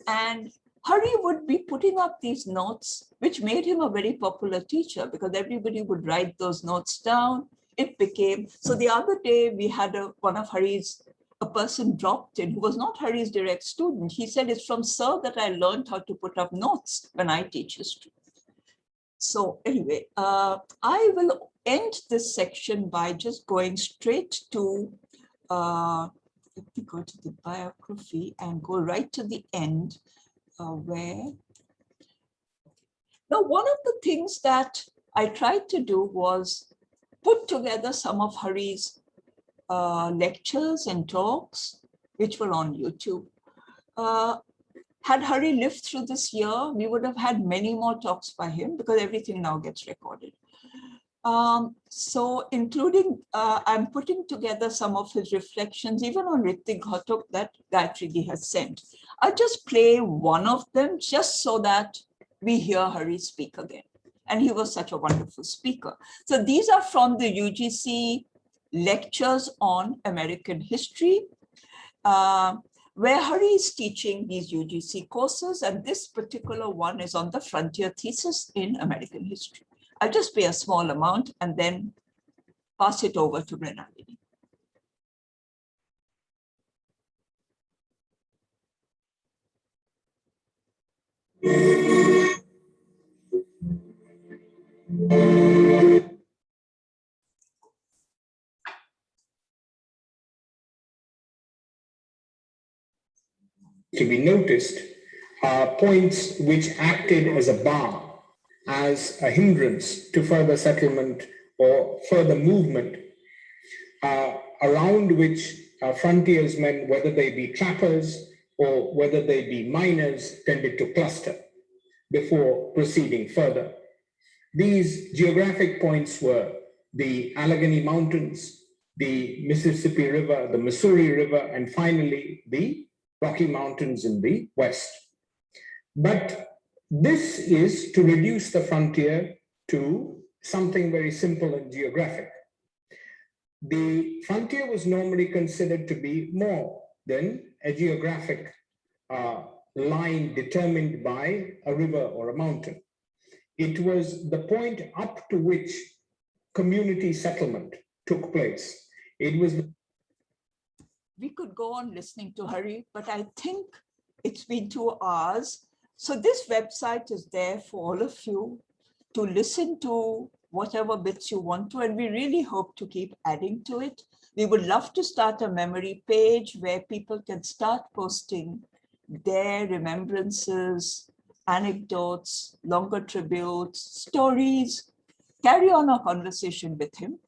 And Hari would be putting up these notes, which made him a very popular teacher, because everybody would write those notes down. It became, so the other day we had one of Hari's, a person dropped in who was not Hari's direct student. He said, it's from Sir that I learned how to put up notes when I teach history. So anyway, I will end this section by just going straight to, let me go to the biography and go right to the end where. Now, one of the things that I tried to do was put together some of Hari's lectures and talks, which were on YouTube. Had Hari lived through this year, we would have had many more talks by him, because everything now gets recorded. So including, I'm putting together some of his reflections, even on Ritik Ghotok that Gayatri has sent. I'll just play one of them just so that we hear Hari speak again. And he was such a wonderful speaker. So these are from the UGC lectures on American history, where Hari is teaching these UGC courses. And this particular one is on the frontier thesis in American history. I'll just pay a small amount and then pass it over to Mrinalini. To be noticed are points which acted as a bar, as a hindrance to further settlement or further movement, around which frontiersmen, whether they be trappers or whether they be miners, tended to cluster before proceeding further. These geographic points were the Allegheny Mountains, the Mississippi River, the Missouri River, and finally the Rocky Mountains in the west. But this is to reduce the frontier to something very simple and geographic. The frontier was normally considered to be more than a geographic line determined by a river or a mountain. It was the point up to which community settlement took place. It was. We could go on listening to Hari, but I think it's been 2 hours. So this website is there for all of you to listen to whatever bits you want to, and we really hope to keep adding to it. We would love to start a memory page where people can start posting their remembrances, anecdotes, longer tributes, stories, carry on a conversation with him.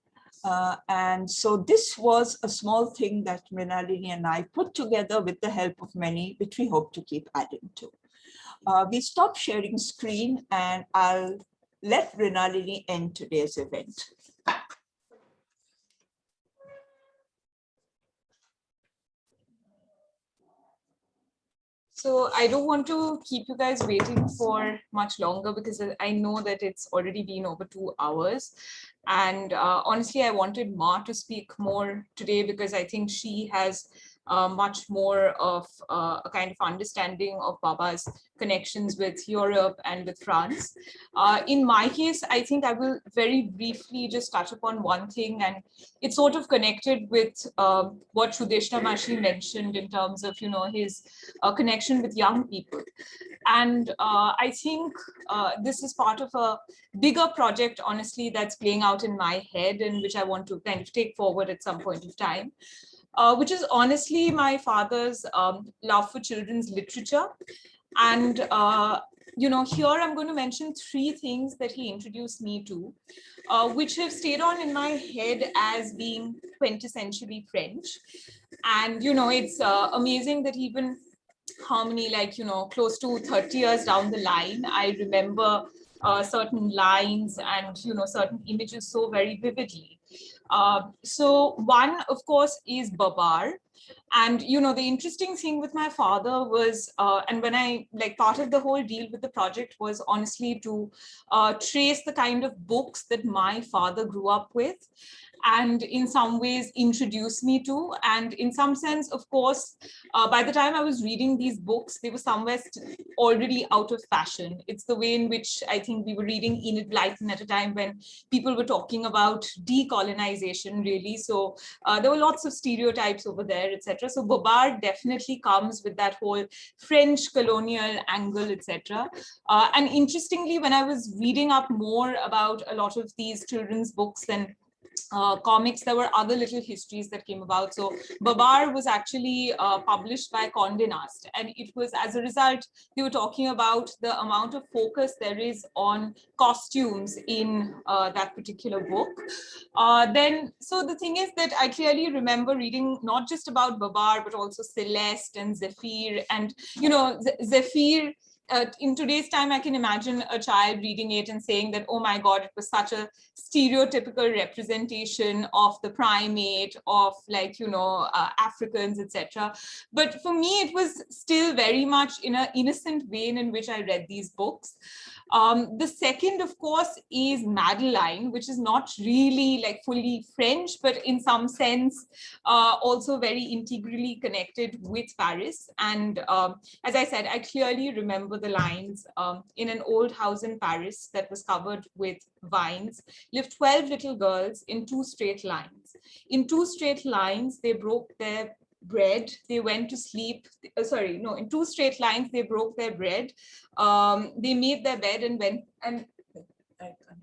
And so this was a small thing that Mrinalini and I put together with the help of many, which we hope to keep adding to. We stopped sharing screen, and I'll let Mrinalini end today's event. So I don't want to keep you guys waiting for much longer because I know that it's already been over 2 hours. And honestly, I wanted Ma to speak more today because I think she has much more of a kind of understanding of Baba's connections with Europe and with France. In my case, I think I will very briefly just touch upon one thing, and it's sort of connected with what Sudeshna Mashi mentioned in terms of, his connection with young people. And I think this is part of a bigger project, honestly, that's playing out in my head and which I want to kind of take forward at some point of time. Which is honestly my father's love for children's literature. And, here I'm going to mention 3 things that he introduced me to, which have stayed on in my head as being quintessentially French. And, it's amazing that even how many, close to 30 years down the line, I remember certain lines and, certain images so very vividly. So one, of course, is Babar. And, the interesting thing with my father was, and when I, part of the whole deal with the project was honestly to trace the kind of books that my father grew up with, and in some ways introduce me to. And in some sense, of course, by the time I was reading these books, they were somewhere already out of fashion. It's the way in which I think we were reading Enid Blyton at a time when people were talking about decolonization, really. So there were lots of stereotypes over there, etc. So Babar definitely comes with that whole French colonial angle, etc. And interestingly, when I was reading up more about a lot of these children's books and comics, there were other little histories that came about. So Babar was actually published by Condé Nast, and it was, as a result, they were talking about the amount of focus there is on costumes in that particular book. So the thing is that I clearly remember reading not just about Babar, but also Celeste and Zephyr, and Zephyr. In today's time, I can imagine a child reading it and saying that, oh my God, it was such a stereotypical representation of the primate, of Africans, etc. But for me, it was still very much in an innocent vein in which I read these books. The second, of course, is Madeline, which is not really fully French, but in some sense also very integrally connected with Paris. And as I said, I clearly remember the lines, in an old house in Paris that was covered with vines, lived 12 little girls in 2 straight lines. In 2 straight lines, they broke their bread, they went to sleep, in 2 straight lines, they broke their bread, they made their bed and went, and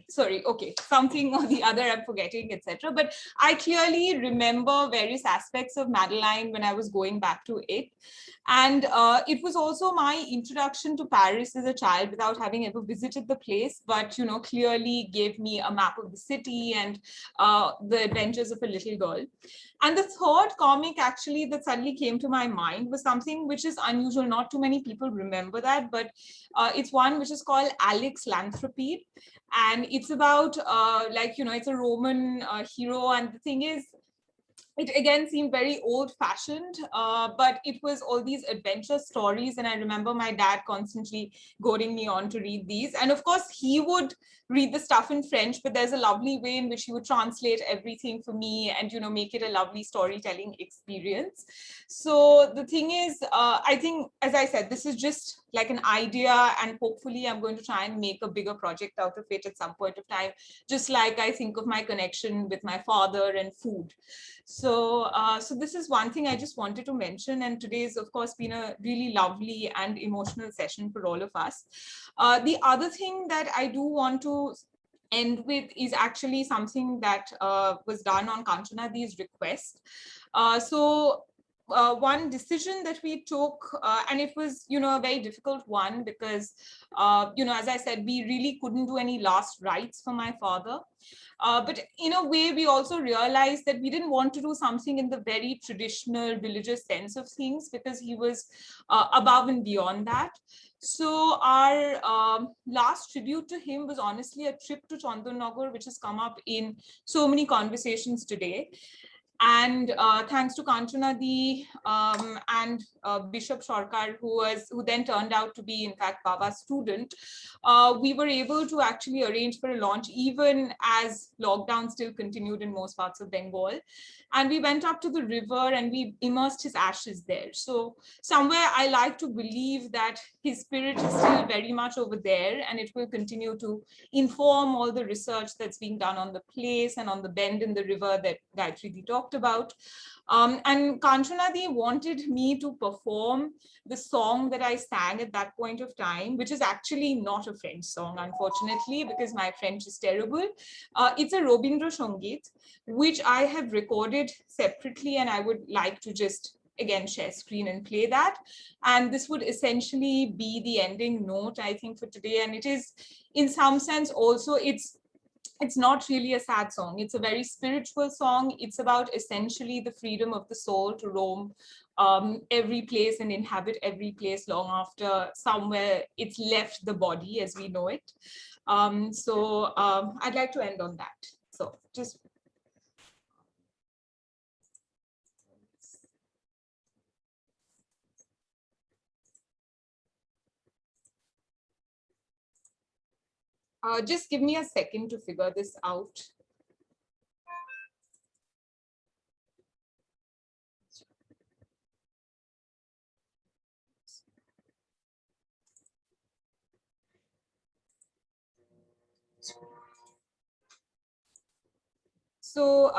sorry, okay, something or the other I'm forgetting, etc. But I clearly remember various aspects of Madeline when I was going back to it. And it was also my introduction to Paris as a child without having ever visited the place, but, you know, clearly gave me a map of the city and the adventures of a little girl. And the third comic actually that suddenly came to my mind was something which is unusual. Not too many people remember that, but it's one which is called Alex Lanthropede. And it's about like, you know, it's a Roman hero. And the thing is, it again seemed very old-fashioned, but it was all these adventure stories. And I remember my dad constantly goading me on to read these. And of course, he would read the stuff in French, but there's a lovely way in which he would translate everything for me and, you know, make it a lovely storytelling experience. So the thing is, I think, as I said, this is just like an idea, and hopefully I'm going to try and make a bigger project out of it at some point of time, just like I think of my connection with my father and food. So, so this is one thing I just wanted to mention, and today's of course been a really lovely and emotional session for all of us. The other thing that I do want to end with is actually something that was done on Kanchanadi's request. One decision that we took, and it was, you know, a very difficult one because, you know, as I said, we really couldn't do any last rites for my father. But in a way, we also realized that we didn't want to do something in the very traditional religious sense of things because he was above and beyond that. So our last tribute to him was honestly a trip to Chandanagar, which has come up in so many conversations today. And thanks to Kanchanadi and Bishop Sarkar, who then turned out to be, in fact, Baba's student, we were able to actually arrange for a launch even as lockdown still continued in most parts of Bengal. And we went up to the river and we immersed his ashes there. So somewhere I like to believe that his spirit is still very much over there, and it will continue to inform all the research that's being done on the place and on the bend in the river that Gayatri talked about. And Kanchanadi wanted me to perform the song that I sang at that point of time, which is actually not a French song, unfortunately, because my French is terrible. It's a Robindra Sangeet, which I have recorded separately, and I would like to just again share screen and play that. And this would essentially be the ending note, I think, for today. And it is, in some sense, also it's not really a sad song. It's a very spiritual song. It's about essentially the freedom of the soul to roam every place and inhabit every place long after somewhere it's left the body as we know it. I'd like to end on that. So just. Just give me a second to figure this out. So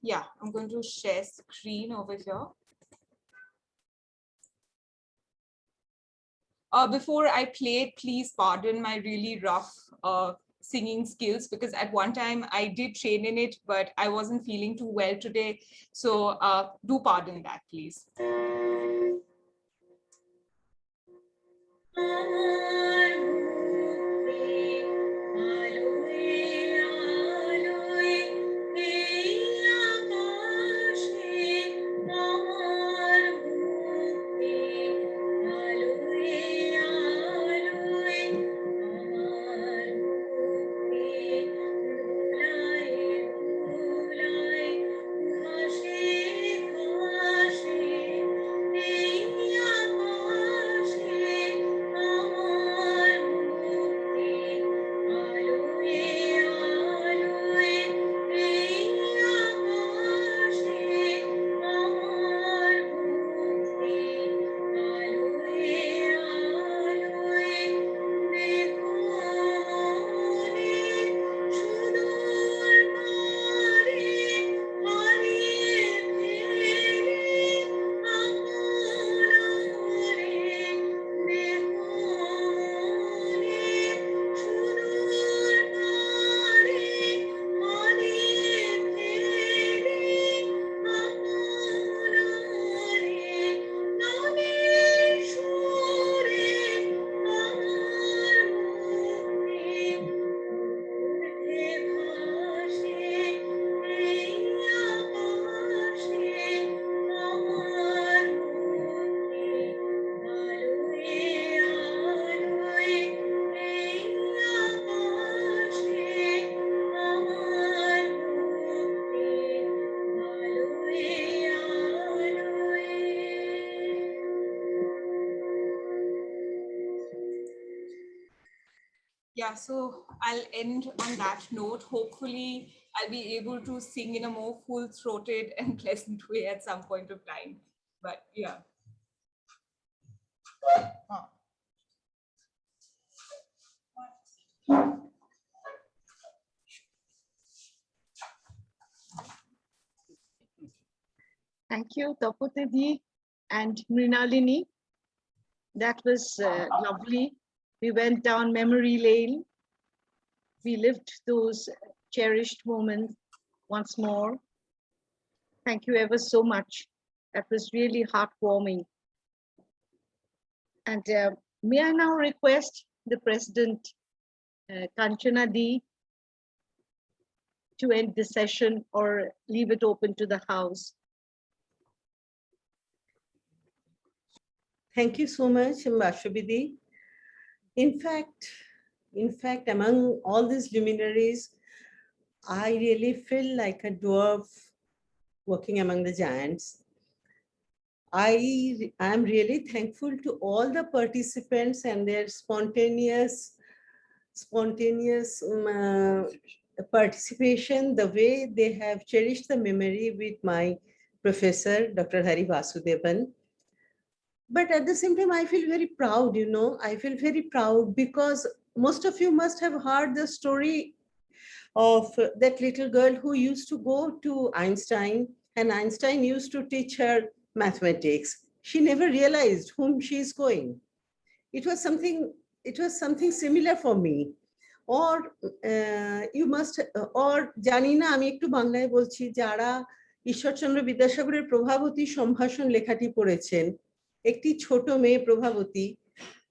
yeah, I'm going to share screen over here. Before I play it, please pardon my really rough singing skills, because at one time I did train in it, but I wasn't feeling too well today. So do pardon that, please. Yeah, so I'll end on that note. Hopefully, I'll be able to sing in a more full-throated and pleasant way at some point of time. But yeah. Thank you, Tapati and Mrinalini. That was lovely. We went down memory lane. We lived those cherished moments once more. Thank you ever so much. That was really heartwarming. And may I now request the President, Kanchana D, to end the session or leave it open to the House. Thank you so much, Vasubidi. In fact, among all these luminaries, I really feel like a dwarf working among the giants. I am really thankful to all the participants and their spontaneous participation, the way they have cherished the memory with my professor, Dr. Hari Vasudevan. But at the same time, I feel very proud, I feel very proud because most of you must have heard the story of that little girl who used to go to Einstein, and Einstein used to teach her mathematics. She never realized whom she is going. It was something similar for me. Or you must, or জানি না আমি একটু বাংলায় বলছি যারা ঈশ্বরচন্দ্র বিদ্যাসাগরের প্রভাবতী সম্ভাষণ লেখাটি পড়েছেন, একটি ছোট মেয়ে প্রভাবতী,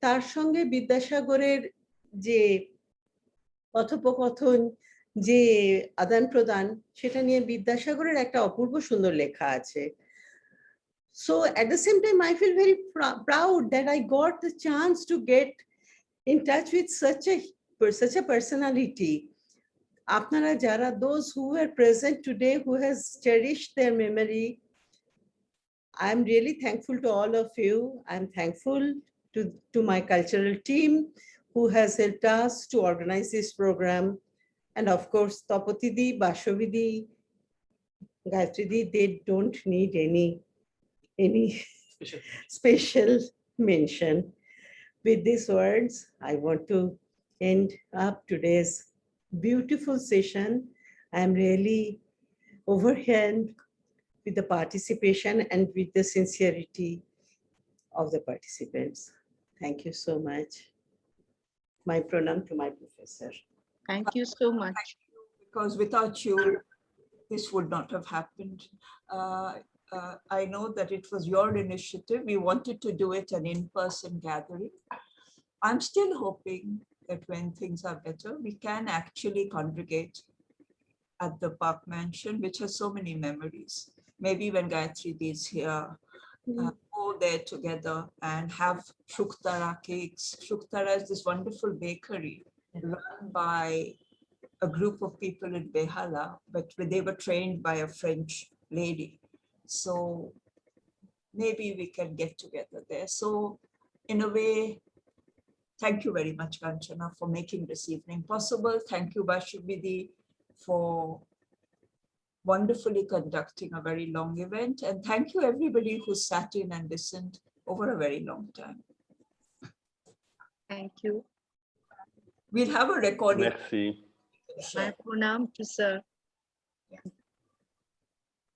তার সঙ্গে বিদ্যাসাগরের যে কথোপকথন, যে আদান প্রদান, সেটা নিয়ে বিদ্যাসাগরের একটা অপূর্ব সুন্দর লেখা আছে। So at the same time, I feel very proud that I got the chance to get in touch with such a personality. Apnara jara, those who were present today, who has cherished their memory, I'm really thankful to all of you. I'm thankful to my cultural team who has helped us to organize this program. And of course, Tapati Di, Vasubidi, Gayatri Di, they don't need any special mention. With these words, I want to end up today's beautiful session. I'm really overwhelmed with the participation and with the sincerity of the participants. Thank you so much. My pranam to my professor. Thank you so much. Because without you, this would not have happened. I know that it was your initiative. We wanted to do it an in-person gathering. I'm still hoping that when things are better, we can actually congregate at the Park Mansion, which has so many memories. Maybe when Gayatri is here, go there together and have Shuktara cakes. Shuktara is this wonderful bakery run by a group of people in Behala, but they were trained by a French lady. So maybe we can get together there. So in a way, thank you very much, Kanchana, for making this evening possible. Thank you, Vasubidi, for wonderfully conducting a very long event. And thank you everybody who sat in and listened over a very long time. Thank you. We'll have a recording. Merci. My pranam to Sir.